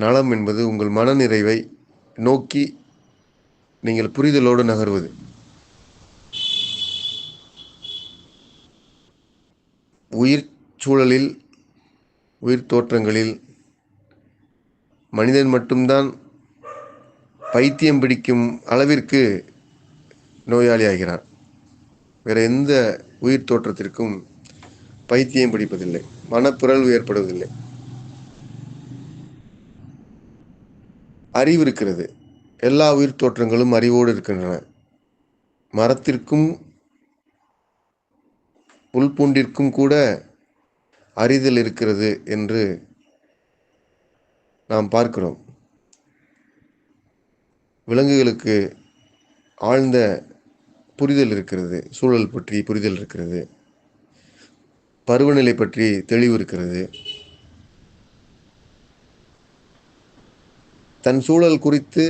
நலம் என்பது உங்கள் மனநிறைவை நோக்கி நீங்கள் புரிதலோடு நகர்வது. உயிர் சூழலில், உயிர் தோற்றங்களில் மனிதன் மட்டும்தான் பைத்தியம் பிடிக்கும் அளவிற்கு நோயாளி ஆகிறான். வேறு எந்த உயிர் தோற்றத்திற்கும் பைத்தியம் பிடிப்பதில்லை, மனப்பிறழ்வு ஏற்படுவதில்லை. அறிவு இருக்கிறது. எல்லா உயிர் தோற்றங்களும் அறிவோடு இருக்கின்றன. மரத்திற்கும் புல்பூண்டிற்கும் கூட அறிதல் இருக்கிறது என்று நாம் பார்க்கிறோம். விலங்குகளுக்கு ஆழ்ந்த புரிதல் இருக்கிறது, சூழல் பற்றி புரிதல் இருக்கிறது, பருவநிலை பற்றி தெளிவு இருக்கிறது. தன் சூழல் குறித்து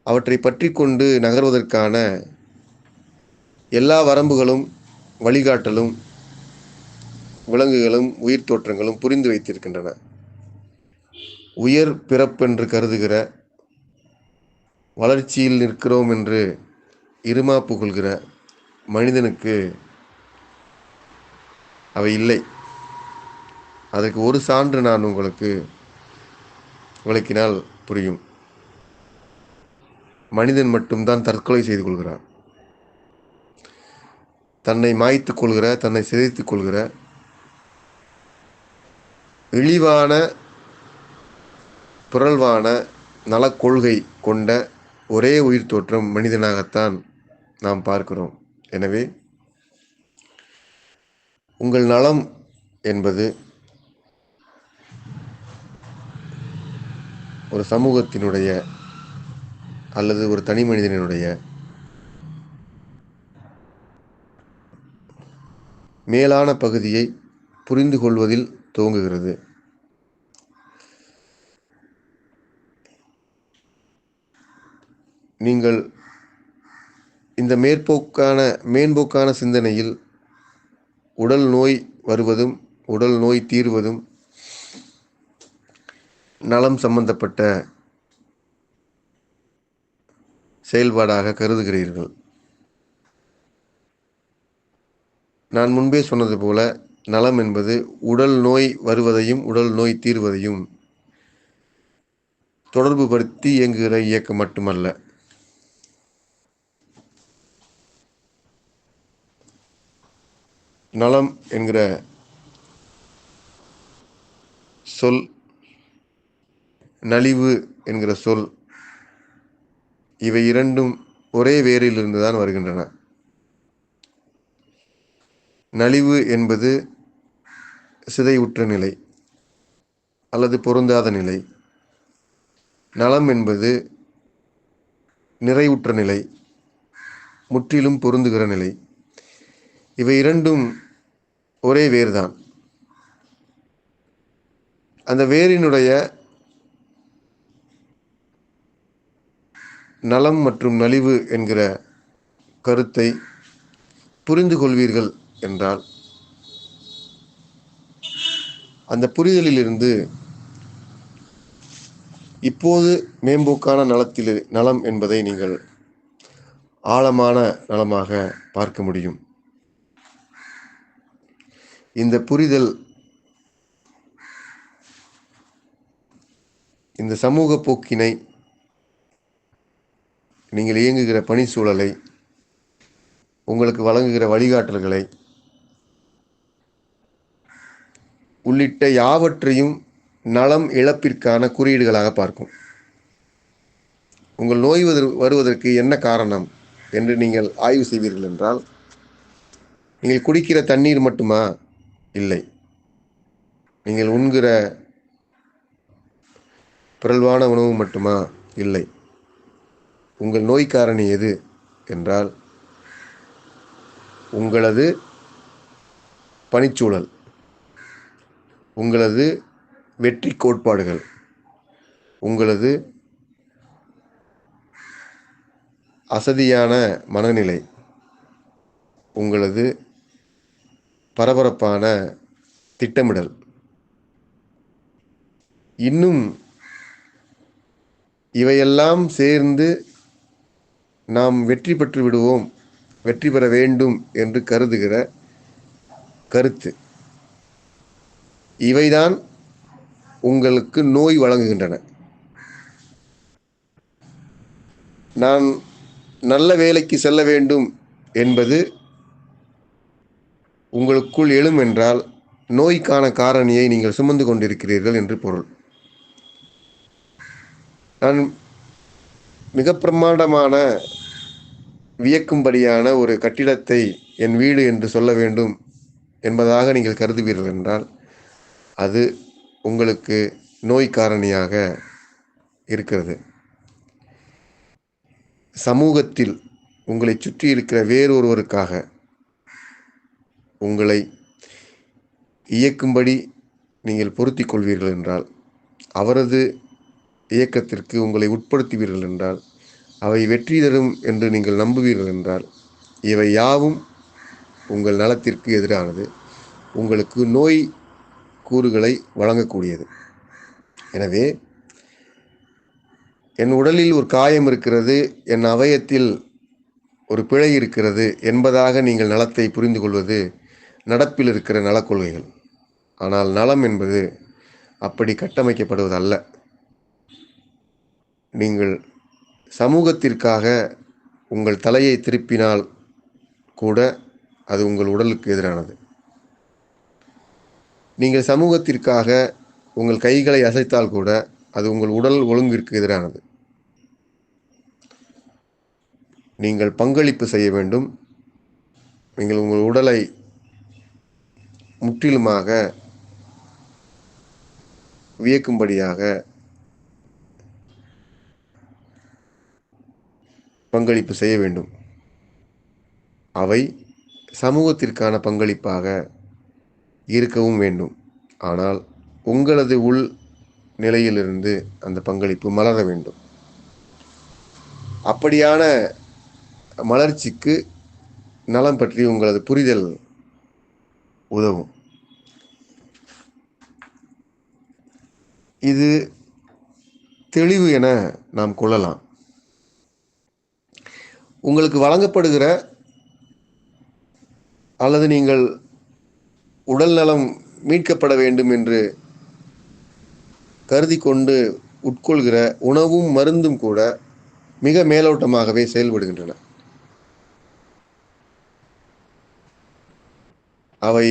அவற்றை பற்றி கொண்டு நகர்வதற்கான எல்லா வரம்புகளும் வழிகாட்டலும் விலங்குகளும் உயிர் தோற்றங்களும் புரிந்து வைத்திருக்கின்றன. உயர் பிறப்பென்று கருதுகிற, வளர்ச்சியில் நிற்கிறோம் என்று இருமாப்பு கொள்கிற மனிதனுக்கு அவை இல்லை. அதற்கு ஒரு சான்று நான் உங்களுக்கு விளக்கினால் புரியும். மனிதன் மட்டும்தான் தற்கொலை செய்து கொள்கிறான். தன்னை மாய்த்துக் கொள்கிற, தன்னை சிதைத்துக் கொள்கிற இழிவான பிறழ்வான நலக்கொள்கை கொண்ட ஒரே உயிர் தோற்றம் மனிதனாகத்தான் நாம் பார்க்கிறோம். எனவே உங்கள் நலம் என்பது ஒரு சமூகத்தினுடைய அல்லது ஒரு தனி மனிதனுடைய மேலான பகுதியை புரிந்து கொள்வதில் துவங்குகிறது. நீங்கள் இந்த மேம்போக்கான சிந்தனையில் உடல் நோய் வருவதும் உடல் நோய் தீர்வதும் நலம் சம்பந்தப்பட்ட செயல்பாடாக கருதுகிறீர்கள். நான் முன்பே சொன்னது போல நலம் என்பது உடல் நோய் வருவதையும் உடல் நோய் தீர்வதையும் தொடர்பு படுத்தி இயங்குகிற இயக்கம் மட்டுமல்ல. நலம் என்கிற சொல், நலிவு என்கிற சொல், இவை இரண்டும் ஒரே வேரிலிருந்து தான் வருகின்றன. நலிவு என்பது சிதைவுற்ற நிலை அல்லது பொருந்தாத நிலை. நலம் என்பது நிறைவுற்ற நிலை, முற்றிலும் பொருந்துகிற நிலை. இவை இரண்டும் ஒரே வேர்தான். அந்த வேரினுடைய நலம் மற்றும் நலிவு என்கிற கருத்தை புரிந்து கொள்வீர்கள் என்றால் அந்த புரிதலிலிருந்து இப்போது மேம்போக்கான நலம் என்பதை நீங்கள் ஆழமான நலமாக பார்க்க முடியும். இந்த புரிதல் இந்த சமூக போக்கினை, நீங்கள் இயங்குகிற பணி சூழலை, உங்களுக்கு வழங்குகிற வழிகாட்டல்களை உள்ளிட்ட யாவற்றையும் நலம் இழப்பிற்கான குறியீடுகளாக பார்க்கும். உங்கள் நோய் வருவதற்கு என்ன காரணம் என்று நீங்கள் ஆய்வு செய்வீர்கள் என்றால், நீங்கள் குடிக்கிற தண்ணீர் மட்டுமா? இல்லை. நீங்கள் உண்கிற பிறழ்வான உணவு மட்டுமா? இல்லை. உங்கள் நோய் காரணி எது என்றால் உங்களது பணிச்சூழல், உங்களது வெற்றி கோட்பாடுகள், உங்களது அசதியான மனநிலை, உங்களது பரபரப்பான திட்டமிடல். இன்னும் இவையெல்லாம் சேர்ந்து நாம் வெற்றி பெற்று விடுவோம், வெற்றி பெற வேண்டும் என்று கருதுகிற கருத்து, இவைதான் உங்களுக்கு நோய் வழங்குகின்றன. நான் நல்ல வேலைக்கு செல்ல வேண்டும் என்பது உங்களுக்குள் எழும் என்றால் நோய்க்கான காரணியை நீங்கள் சுமந்து கொண்டிருக்கிறீர்கள் என்று பொருள். நான் மிக பிரமாண்டமான வியக்கும்படியான ஒரு கட்டிடத்தை என் வீடு என்று சொல்ல வேண்டும் என்பதாக நீங்கள் கருதுவீர்கள் என்றால் அது உங்களுக்கு நோய் காரணியாக இருக்கிறது. சமூகத்தில் உங்களை சுற்றி இருக்கிற வேறொருவருக்காக உங்களை இயக்கும்படி நீங்கள் பொருத்திக் கொள்வீர்கள் என்றால், அவரது இயக்கத்திற்கு உங்களை உட்படுத்துவீர்கள் என்றால், அவை வெற்றி தரும் என்று நீங்கள் நம்புவீர்கள் என்றால், இவை யாவும் உங்கள் நலத்திற்கு எதிரானது, உங்களுக்கு நோய் கூறுகளை வழங்கக்கூடியது. எனவே என் உடலில் ஒரு காயம் இருக்கிறது, என் அவயத்தில் ஒரு பிழை இருக்கிறது என்பதாக நீங்கள் நலத்தை புரிந்து கொள்வது நடப்பில் இருக்கிற நலக் கொள்கைகள். ஆனால் நலம் என்பது அப்படி கட்டமைக்கப்படுவதல்ல. நீங்கள் சமூகத்திற்காக உங்கள் தலையை திருப்பினால் கூட அது உங்கள் உடலுக்கு எதிரானது. நீங்கள் சமூகத்திற்காக உங்கள் கைகளை அசைத்தால் கூட அது உங்கள் உடல் ஒழுங்கிற்கு எதிரானது. நீங்கள் பங்களிப்பு செய்ய வேண்டும். நீங்கள் உங்கள் உடலை முற்றிலுமாக வியக்கும்படியாக பங்களிப்பு செய்ய வேண்டும். அவை சமூகத்திற்கான பங்களிப்பாக இருக்கவும் வேண்டும். ஆனால் உங்களது உள் நிலையிலிருந்து அந்த பங்களிப்பு மலர வேண்டும். அப்படியான மலர்ச்சிக்கு நலம் பற்றி உங்களது புரிதல் உதவும். இது தெளிவு என நாம் கொள்ளலாம். உங்களுக்கு வழங்கப்படுகிற அல்லது நீங்கள் உடல் நலம் மீட்கப்பட வேண்டும் என்று கருதி கொண்டு உட்கொள்கிற உணவும் மருந்தும் கூட மிக மேலோட்டமாகவே செயல்படுகின்றன. அவை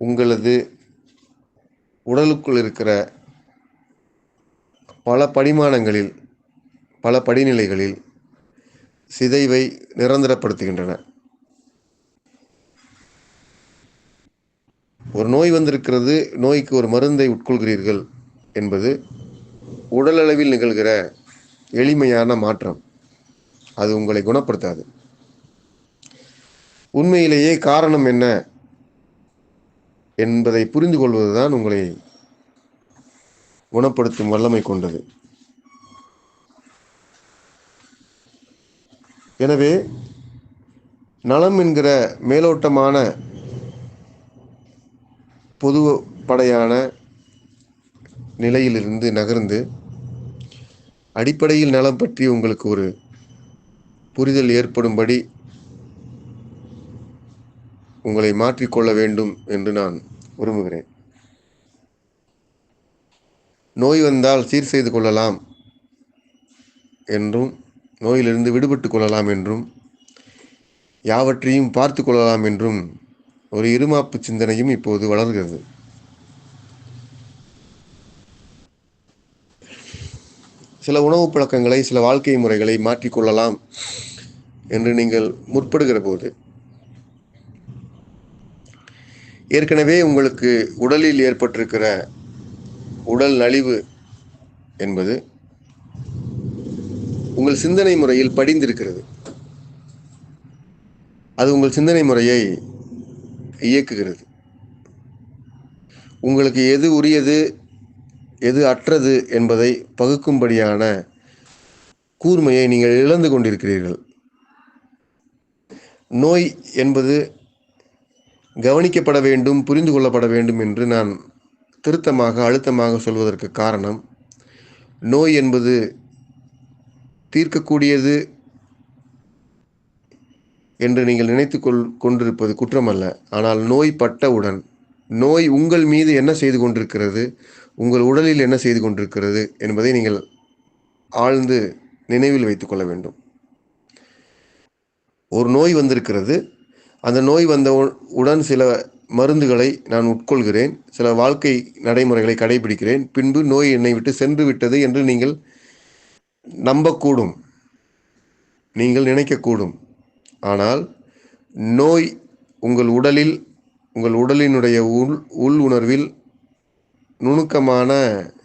உங்களது உடலுக்குள் இருக்கிற பல படிமானங்களில், பல படிநிலைகளில் சிதைவை நிரந்தரப்படுத்துகின்றன. ஒரு நோய் வந்திருக்கிறது, நோய்க்கு ஒரு மருந்தை உட்கொள்கிறீர்கள் என்பது உடலளவில் நிகழ்கிற எளிமையான மாற்றம். அது உங்களை குணப்படுத்தாது. உண்மையிலேயே காரணம் என்ன என்பதை புரிந்து கொள்வதுதான் உங்களை குணப்படுத்தும் வல்லமை கொண்டது. எனவே நலம் என்கிற மேலோட்டமான பொதுப்படையான நிலையிலிருந்து நகர்ந்து அடிப்படையில் நலம் பற்றி உங்களுக்கு ஒரு புரிதல் ஏற்படும்படி உங்களை மாற்றிக்கொள்ள வேண்டும் என்று நான் விரும்புகிறேன். நோய் வந்தால் சீர் செய்து கொள்ளலாம் என்றும், நோயிலிருந்து விடுபட்டு கொள்ளலாம் என்றும், யாவற்றையும் பார்த்து கொள்ளலாம் என்றும் ஒரு இருமாப்பு சிந்தனையும் இப்போது வளர்கிறது. சில உணவு பழக்கங்களை, சில வாழ்க்கை முறைகளை மாற்றிக்கொள்ளலாம் என்று நீங்கள் முற்படுகிற போது ஏற்கனவே உங்களுக்கு உடலில் ஏற்பட்டிருக்கிற உடல் நலிவு என்பது உங்கள் சிந்தனை முறையில் படிந்திருக்கிறது. அது உங்கள் சிந்தனை முறையை இயக்குகிறது. உங்களுக்கு எது உரியது, எது அற்றது என்பதை பகுக்கும்படியான கூர்மையை நீங்கள் இழந்து கொண்டிருக்கிறீர்கள். நோய் என்பது கவனிக்கப்பட வேண்டும், புரிந்து கொள்ளப்பட வேண்டும் என்று நான் திருத்தமாக, அழுத்தமாக சொல்வதற்கு காரணம், நோய் என்பது தீர்க்கக்கூடியது என்று நீங்கள் நினைத்து கொண்டிருப்பது குற்றமல்ல. ஆனால் நோய் பட்டவுடன் நோய் உங்கள் மீது என்ன செய்து கொண்டிருக்கிறது, உங்கள் உடலில் என்ன செய்து கொண்டிருக்கிறது என்பதை நீங்கள் ஆழ்ந்து நினைவில் வைத்துக் கொள்ள வேண்டும். ஒரு நோய் வந்திருக்கிறது. அந்த நோய் வந்தவுடன் சில மருந்துகளை நான் உட்கொள்கிறேன், சில வாழ்க்கை நடைமுறைகளை கடைபிடிக்கிறேன். பின்பு நோய் என்னை விட்டு சென்று விட்டது என்று நீங்கள் நம்பக்கூடும், நீங்கள் நினைக்கக்கூடும். ஆனால் நோய் உங்கள் உடலில், உங்கள் உடலினுடைய உள் உணர்வில், நுணுக்கமான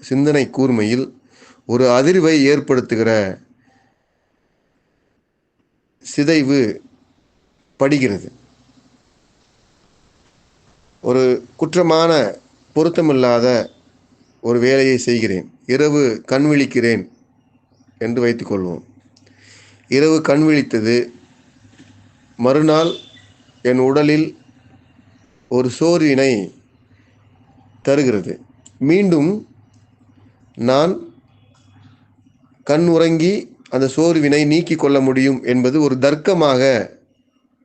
சிந்தனை கூர்மையில் ஒரு அதிர்வை ஏற்படுத்துகிற சிதைவு படுகிறது. ஒரு குற்றமான, பொருத்தமில்லாத ஒரு வேலையை செய்கிறேன். இரவு கண் விழிக்கிறேன் என்று வைத்துக்கொள்வோம். இரவு கண் விழித்தது, மறுநாள் என் உடலில் ஒரு சோர்வினை தருகிறது. மீண்டும் நான் கண் உறங்கி அந்த சோர்வினை நீக்கிக் கொள்ள முடியும் என்பது ஒரு தர்க்கமாக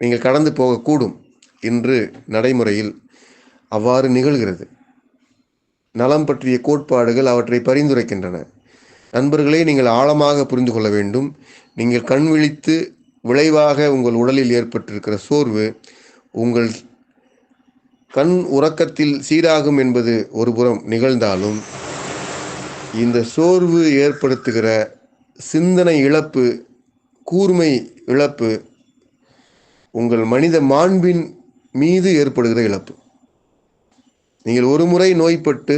நீங்கள் கடந்து போகக்கூடும். இன்று நடைமுறையில் அவ்வாறு நிகழ்கிறது. நலம் பற்றிய கோட்பாடுகள் அவற்றை பரிந்துரைக்கின்றன. நண்பர்களே, நீங்கள் ஆழமாக புரிந்து கொள்ள வேண்டும். நீங்கள் கண் விழித்து விளைவாக உங்கள் உடலில் ஏற்பட்டிருக்கிற சோர்வு உங்கள் கண் உறக்கத்தில் சீராகும் என்பது ஒருபுறம் நிகழ்ந்தாலும், இந்த சோர்வு ஏற்படுத்துகிற சிந்தனை இழப்பு, கூர்மை இழப்பு உங்கள் மனித மாண்பின் மீது ஏற்படுகிற இழப்பு. நீங்கள் ஒரு முறை நோய்பட்டு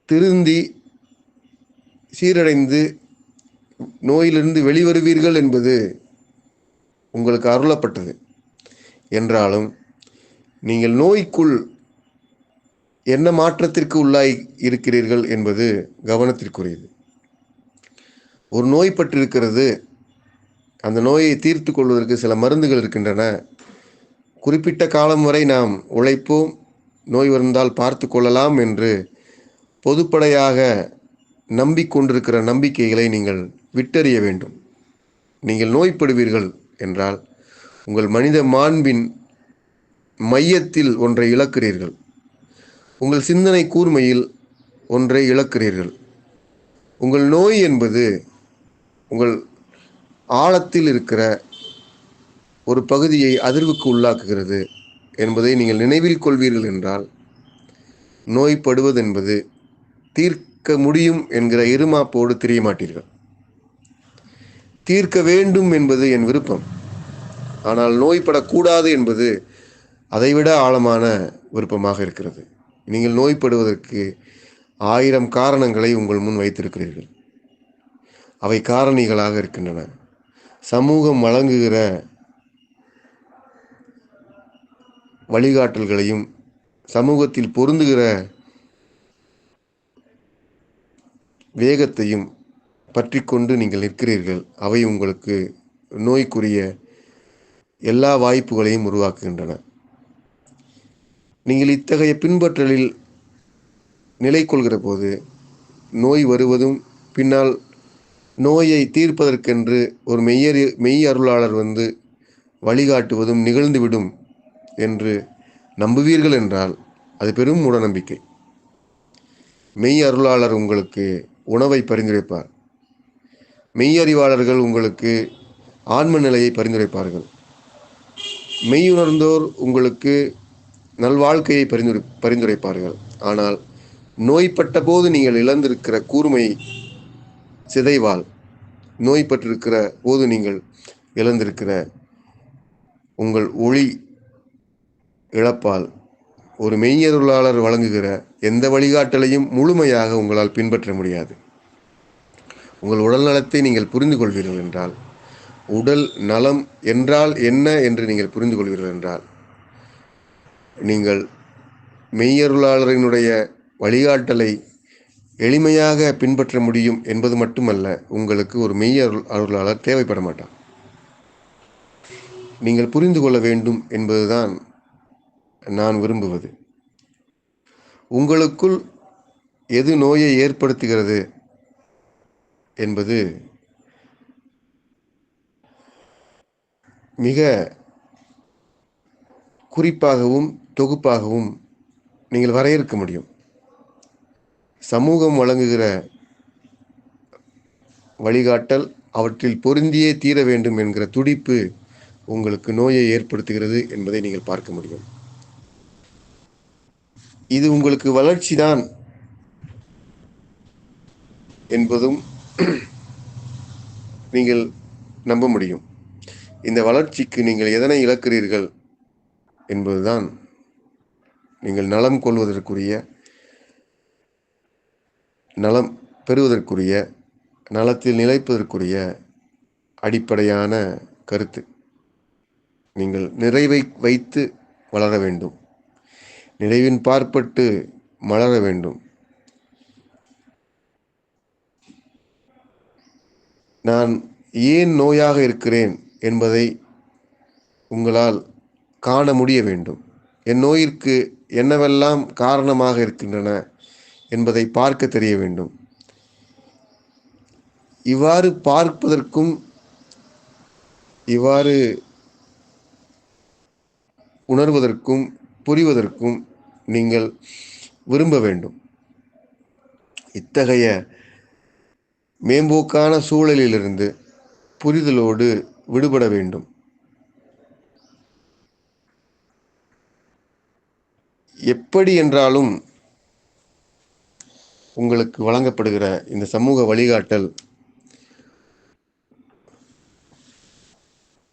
திருந்தி சீரடைந்து நோயிலிருந்து வெளிவருவீர்கள் என்பது உங்களுக்கு அருளப்பட்டது என்றாலும், நீங்கள் நோய்க்குள் என்ன மாற்றத்திற்கு உள்ளாய் இருக்கிறீர்கள் என்பது கவனத்திற்குரியது. ஒரு நோய் பட்டிருக்கிறது, அந்த நோயை தீர்த்து கொள்வதற்கு சில மருந்துகள் இருக்கின்றன. குறிப்பிட்ட காலம் வரை நாம் உழைப்போம், நோய் வந்தால் பார்த்து கொள்ளலாம் என்று பொதுப்படையாக நம்பிக்கொண்டிருக்கிற நம்பிக்கைகளை நீங்கள் விட்டறிய வேண்டும். நீங்கள் நோய்படுவீர்கள் என்றால் உங்கள் மனித மாண்பின் மையத்தில் ஒன்றை இழக்கிறீர்கள். உங்கள் சிந்தனை கூர்மையில் ஒன்றை இழக்கிறீர்கள். உங்கள் நோய் என்பது உங்கள் ஆழத்தில் இருக்கிற ஒரு பகுதியை அதிர்வுக்கு உள்ளாக்குகிறது என்பதை நீங்கள் நினைவில் கொள்வீர்கள் என்றால், நோய்படுவது என்பது தீர்க்க முடியும் என்கிற இருமாப்போடு திரிய மாட்டீர்கள். தீர்க்க வேண்டும் என்பது என் விருப்பம். ஆனால் நோய்படக்கூடாது என்பது அதைவிட ஆழமான விருப்பமாக இருக்கிறது. நீங்கள் நோய்படுவதற்கு 1000 காரணங்களை உங்கள் முன் வைத்திருக்கிறீர்கள். அவை காரணிகளாக இருக்கின்றன. சமூகம் வழங்குகிற வழிகாட்டல்களையும் சமூகத்தில் பொருந்துகிற வேகத்தையும் பற்றி கொண்டு நீங்கள் நிற்கிறீர்கள். அவை உங்களுக்கு நோய்க்குரிய எல்லா வாய்ப்புகளையும் உருவாக்குகின்றன. நீங்கள் இத்தகைய பின்பற்றலில் நிலை கொள்கிற போது நோய் வருவதும், பின்னால் நோயை தீர்ப்பதற்கென்று ஒரு மெய் அருளாளர் வந்து வழிகாட்டுவதும் நிகழ்ந்துவிடும் என்று நம்புவீர்கள் என்றால் அது பெரும் மூடநம்பிக்கை. மெய் அருளாளர் உங்களுக்கு உணவை பரிந்துரைப்பார். மெய்யறிவாளர்கள் உங்களுக்கு ஆன்ம நிலையை பரிந்துரைப்பார்கள். மெய்யுணர்ந்தோர் உங்களுக்கு நல்வாழ்க்கையை பரிந்துரைப்பார்கள். ஆனால் நோய்பட்ட போது நீங்கள் இழந்திருக்கிற கூர்மை சிதைவால், நோய்பட்டிருக்கிற போது நீங்கள் இழந்திருக்கிற உங்கள் ஒளி இழப்பால் ஒரு மெய்யருளாளர் வழங்குகிற எந்த வழிகாட்டலையும் முழுமையாக உங்களால் பின்பற்ற முடியாது. உங்கள் உடல் நலத்தை நீங்கள் புரிந்து கொள்வீர்கள் என்றால், உடல் நலம் என்றால் என்ன என்று நீங்கள் புரிந்து கொள்வீர்கள் என்றால், நீங்கள் மெய்யருளாளரினுடைய வழிகாட்டலை எளிமையாக பின்பற்ற முடியும் என்பது மட்டுமல்ல, உங்களுக்கு ஒரு மெய்யருளாளர் தேவைப்பட மாட்டார். நீங்கள் புரிந்து கொள்ள வேண்டும் என்பதுதான் நான் விரும்புவது. உங்களுக்குள் எது நோயை ஏற்படுத்துகிறது என்பது மிக குறிப்பாகவும் தொகுப்பாகவும் நீங்கள் வரையறுக்க முடியும். சமூகம் வழங்குகிற வழிகாட்டல் அவற்றில் பொருந்தியே தீர வேண்டும் என்கிற துடிப்பு உங்களுக்கு நோயை ஏற்படுத்துகிறது என்பதை நீங்கள் பார்க்க முடியும். இது உங்களுக்கு வளர்ச்சிதான் என்பதும் நீங்கள் நம்ப முடியும். இந்த வளர்ச்சிக்கு நீங்கள் எதனை இழக்கிறீர்கள் என்பதுதான் நீங்கள் நலம் கொள்வதற்குரிய, நலம் பெறுவதற்குரிய, நலத்தில் நிலைப்பதற்குரிய அடிப்படையான கருத்து. நீங்கள் நிறைவை வைத்து வளர வேண்டும். நிறைவின் பார்ப்பட்டு மலர வேண்டும். நான் ஏன் நோயாக இருக்கிறேன் என்பதை உங்களால் காண முடிய வேண்டும். என் நோயிற்கு என்னவெல்லாம் காரணமாக இருக்கின்றன என்பதை பார்க்க தெரிய வேண்டும். இவ்வாறு பார்ப்பதற்கும் இவ்வாறு உணர்வதற்கும் புரிவதற்கும் நீங்கள் விரும்ப வேண்டும். இத்தகைய மேம்போக்கான சூழலிலிருந்து புரிதலோடு விடுபட வேண்டும். எப்படி என்றாலும் உங்களுக்கு வழங்கப்படுகிற இந்த சமூக வழிகாட்டல்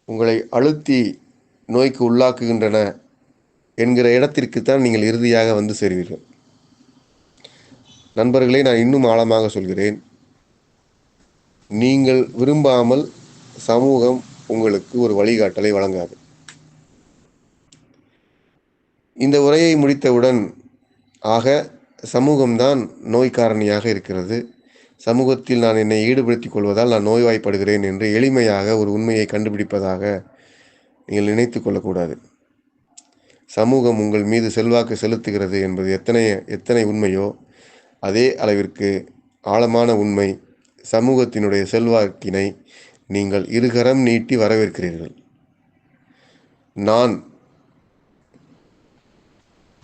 உங்களை அழுத்தி நோய்க்கு உள்ளாக்குகின்றன என்கிற இடத்திற்குத்தான் நீங்கள் இறுதியாக வந்து சேர்வீர்கள். நண்பர்களே, நான் இன்னும் ஆழமாக சொல்கிறேன். நீங்கள் விரும்பாமல் சமூகம் உங்களுக்கு ஒரு வழிகாட்டலை வழங்காது. இந்த உரையை முடித்தவுடன், ஆக சமூகம்தான் நோய் காரணியாக இருக்கிறது, சமூகத்தில் நான் என்னை ஈடுபடுத்திக் கொள்வதால் நான் நோய்வாய்ப்படுகிறேன் என்று எளிமையாக ஒரு உண்மையை கண்டுபிடிப்பதாக நீங்கள் நினைத்து கொள்ளக்கூடாது. சமூகம் உங்கள் மீது செல்வாக்கு செலுத்துகிறது என்பது எத்தனை உண்மையோ அதே அளவிற்கு ஆழமான உண்மை, சமூகத்தினுடைய செல்வாக்கினை நீங்கள் இருகரம் நீட்டி வரவேற்கிறீர்கள். நான்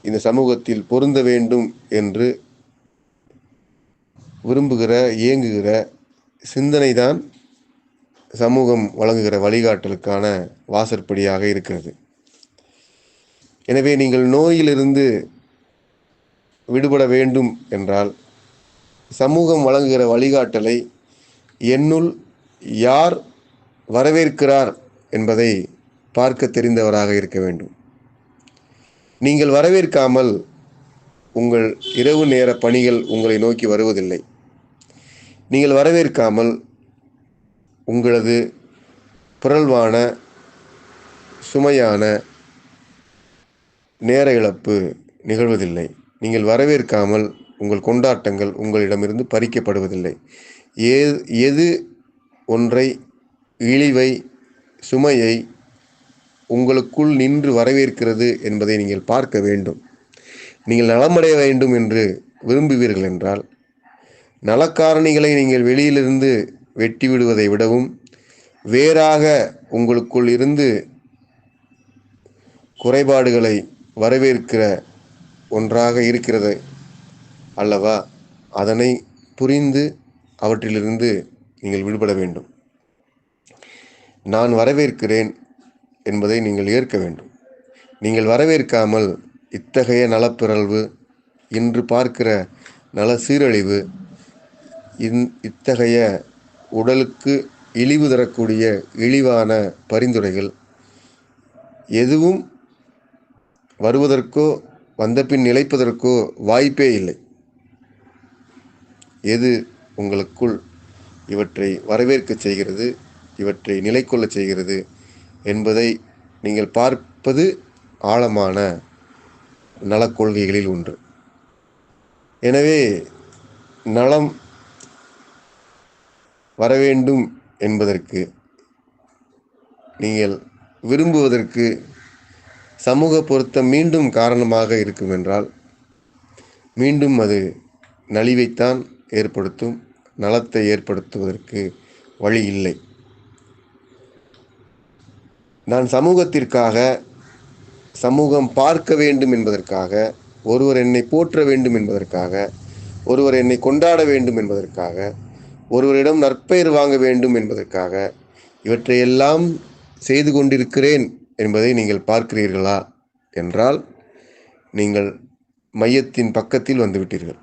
இந்த சமூகத்தில் பொருந்த வேண்டும் என்று விரும்புகிற, இயங்குகிற சிந்தனைதான் சமூகம் வழங்குகிற வழிகாட்டலுக்கான வாசற்படியாக இருக்கிறது. எனவே நீங்கள் நோயிலிருந்து விடுபட வேண்டும் என்றால், சமூகம் வழங்குகிற வழிகாட்டலை என்னுள் யார் வரவேற்கிறார் என்பதை பார்க்க தெரிந்தவராக இருக்க வேண்டும். நீங்கள் வரவேற்காமல் உங்கள் இரவு நேர பணிகள் உங்களை நோக்கி வருவதில்லை. நீங்கள் வரவேற்காமல் உங்களது பிறழ்வான, சுமையான நேர இழப்பு நிகழ்வதில்லை. நீங்கள் வரவேற்காமல் உங்கள் கொண்டாட்டங்கள் உங்களிடமிருந்து பறிக்கப்படுவதில்லை. எது ஒன்றை, இழிவை, சுமையை உங்களுக்குள் நின்று வரவேற்கிறது என்பதை நீங்கள் பார்க்க வேண்டும். நீங்கள் நலமடைய வேண்டும் என்று விரும்புவீர்கள் என்றால், நலக்காரணிகளை நீங்கள் வெளியிலிருந்து வெட்டி விடுவதை விடவும், வேறாக உங்களுக்குள் இருந்து குறைபாடுகளை வரவேற்கிற ஒன்றாக இருக்கிறது அல்லவா, அதனை புரிந்து அவற்றிலிருந்து நீங்கள் விடுபட வேண்டும். நான் வரவேற்கிறேன் என்பதை நீங்கள் ஏற்க வேண்டும். நீங்கள் வரவேற்காமல் இத்தகைய நலப்பிறழ்வு, இன்று பார்க்கிற நல சீரழிவு, இத்தகைய உடலுக்கு இழிவு தரக்கூடிய இழிவான பரிந்துரைகள் எதுவும் வருவதற்கோ வந்தபின் நிலைப்பதற்கோ வாய்ப்பே இல்லை. எது உங்களுக்குள் இவற்றை வரவேற்கச் செய்கிறது, இவற்றை நிலை கொள்ளச் செய்கிறது என்பதை நீங்கள் பார்ப்பது ஆழமான நலக் கொள்கைகளில் ஒன்று. எனவே நலம் வரவேண்டும் என்பதற்கு, நீங்கள் விரும்புவதற்கு சமூக பொருத்தம் மீண்டும் காரணமாக இருக்கும் என்றால், மீண்டும் அது நலிவைத்தான் ஏற்படுத்தும். நலத்தை ஏற்படுத்துவதற்கு வழி இல்லை. நான் சமூகத்திற்காக, சமூகம் பார்க்க வேண்டும் என்பதற்காக, ஒருவர் என்னை போற்ற வேண்டும் என்பதற்காக, ஒருவர் என்னை கொண்டாட வேண்டும் என்பதற்காக, ஒருவரிடம் நற்பெயர் வாங்க வேண்டும் என்பதற்காக இவற்றையெல்லாம் செய்து கொண்டிருக்கிறேன் என்பதை நீங்கள் பார்க்கிறீர்களா என்றால், நீங்கள் மையத்தின் பக்கத்தில் வந்துவிட்டீர்கள்.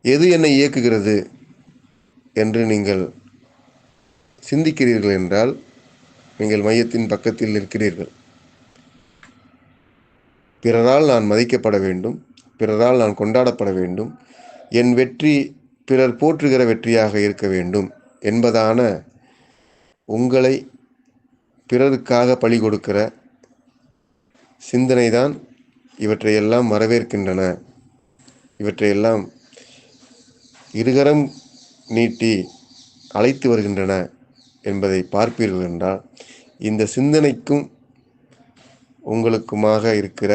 எது என்னை இயக்குகிறது என்று நீங்கள் சிந்திக்கிறீர்கள் என்றால், நீங்கள் மையத்தின் பக்கத்தில் இருக்கிறீர்கள். பிறரால் நான் மதிக்கப்பட வேண்டும், பிறரால் நான் கொண்டாடப்பட வேண்டும், என் வெற்றி பிறர் போற்றுகிற வெற்றியாக இருக்க வேண்டும் என்பதான உங்களை பிறருக்காக பலி கொடுக்கிற சிந்தனைதான் இவற்றையெல்லாம் வரவேற்கின்றன, இவற்றையெல்லாம் இருகரம் நீட்டி அழைத்து வருகின்றன என்பதை பார்ப்பீர்கள் என்றால், இந்த சிந்தனைக்கும் உங்களுக்குமாக இருக்கிற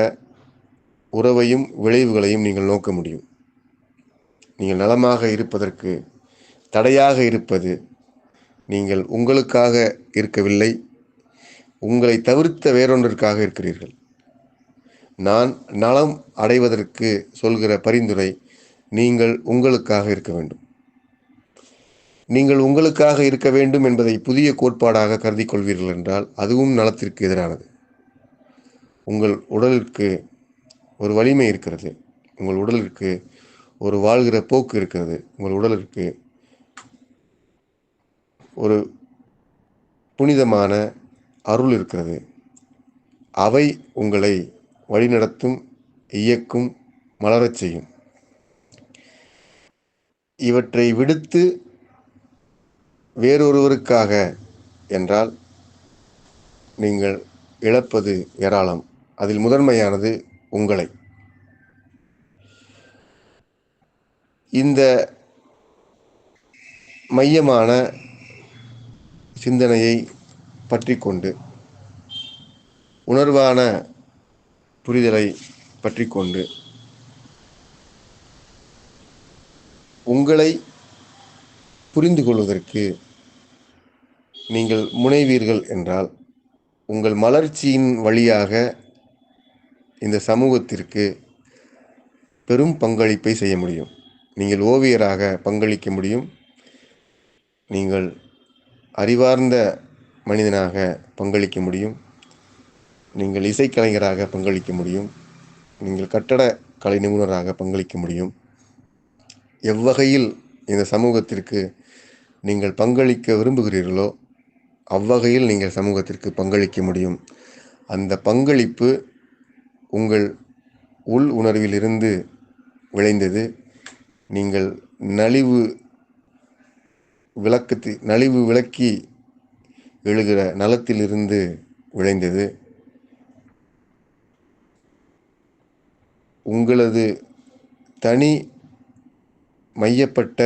உறவையும் விளைவுகளையும் நீங்கள் நோக்க முடியும். நீங்கள் நலமாக இருப்பதற்கு தடையாக இருப்பது நீங்கள் உங்களுக்காக இருக்கவில்லை, உங்களை தவிர்த்த வேறொன்றிற்காக இருக்கிறீர்கள். நான் நலம் அடைவதற்கு சொல்கிற பரிந்துரை, நீங்கள் உங்களுக்காக இருக்க வேண்டும். நீங்கள் உங்களுக்காக இருக்க வேண்டும் என்பதை புதிய கோட்பாடாக கருதி கொள்வீர்கள் என்றால் அதுவும் நலத்திற்கு எதிரானது. உங்கள் உடலிற்கு ஒரு வலிமை இருக்கிறது, உங்கள் உடலிற்கு ஒரு வாழ்கிற போக்கு இருக்கிறது, உங்கள் உடலிற்கு ஒரு புனிதமான அருள் இருக்கிறது. அவை உங்களை வழிநடத்தும், இயக்கும், மலரச் செய்யும். இவற்றை விடுத்து வேறொருவருக்காக என்றால் நீங்கள் இழப்பது ஏராளம். அதில் முதன்மையானது உங்களை. இந்த மையமான சிந்தனையை பற்றி கொண்டு, உணர்வான புரிதலை பற்றி கொண்டு, உங்களை புரிந்து கொள்வதற்கு நீங்கள் முனைவீர்கள் என்றால் உங்கள் மலர்ச்சியின் வழியாக இந்த சமூகத்திற்கு பெரும் பங்களிப்பை செய்ய முடியும். நீங்கள் ஓவியராக பங்களிக்க முடியும், நீங்கள் அறிவார்ந்த மனிதனாக பங்களிக்க முடியும், நீங்கள் இசைக்கலைஞராக பங்களிக்க முடியும், நீங்கள் கட்டட கலை நிபுணராக பங்களிக்க முடியும். எவ்வகையில் இந்த சமூகத்திற்கு நீங்கள் பங்களிக்க விரும்புகிறீர்களோ அவ்வகையில் நீங்கள் சமூகத்திற்கு பங்களிக்க முடியும். அந்த பங்களிப்பு உங்கள் உள் உணர்விலிருந்து விளைந்தது. நீங்கள் நலிவு விளக்கி எழுகிற நலத்திலிருந்து விளைந்தது. உங்களது தனி மையப்பட்ட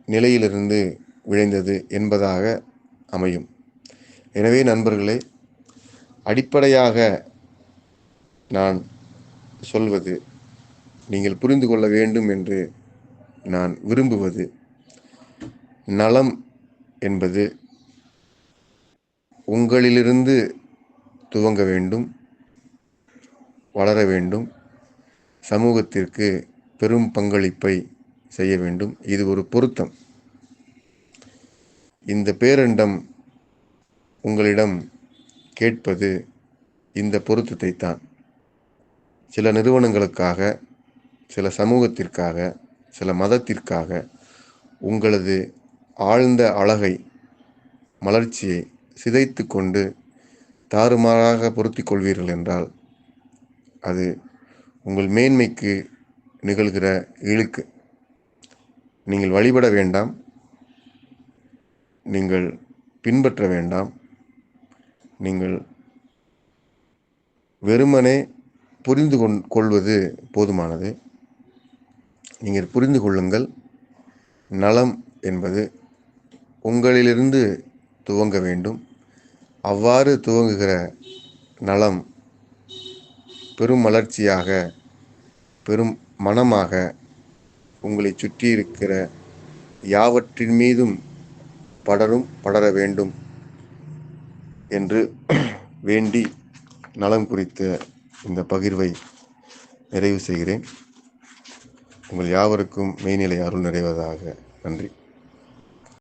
நிலையிலிருந்து விளைந்தது என்பதாக அமையும். எனவே நண்பர்களே, அடிப்படையாக நான் சொல்வது, நீங்கள் புரிந்து கொள்ள வேண்டும் என்று நான் விரும்புவது, நலம் என்பது உங்களிலிருந்து துவங்க வேண்டும், வளர வேண்டும், சமூகத்திற்கு பெரும் பங்களிப்பை செய்ய வேண்டும். இது ஒரு பொருத்தம். இந்த பேரண்டம் உங்களிடம் கேட்பது இந்த பொருத்தத்தை தான். சில நிறுவனங்களுக்காக, சில சமூகத்திற்காக, சில மதத்திற்காக உங்களது ஆழ்ந்த அழகை, மலர்ச்சியை சிதைத்து கொண்டு தாறுமாறாக பொருத்தி கொள்வீர்கள் என்றால் அது உங்கள் மேன்மைக்கு நிகழ்கிற இழுக்கு. நீங்கள் வழிபட வேண்டாம், நீங்கள் பின்பற்ற வேண்டாம், நீங்கள் வெறுமனே புரிந்து கொள்வது போதுமானது. நீங்கள் புரிந்து கொள்ளுங்கள், நலம் என்பது உங்களிலிருந்து துவங்க வேண்டும். அவ்வாறு துவங்குகிற நலம் பெரும் மலர்ச்சியாக, பெரும் மனமாக உங்களை சுற்றி இருக்கிற யாவற்றின் மீதும் படர வேண்டும் என்று வேண்டி நலம் குறித்த இந்த பகிர்வை நிறைவு செய்கிறேன். உங்கள் யாவருக்கும் மெய்நிலை அருள் நிறைவதாக. நன்றி.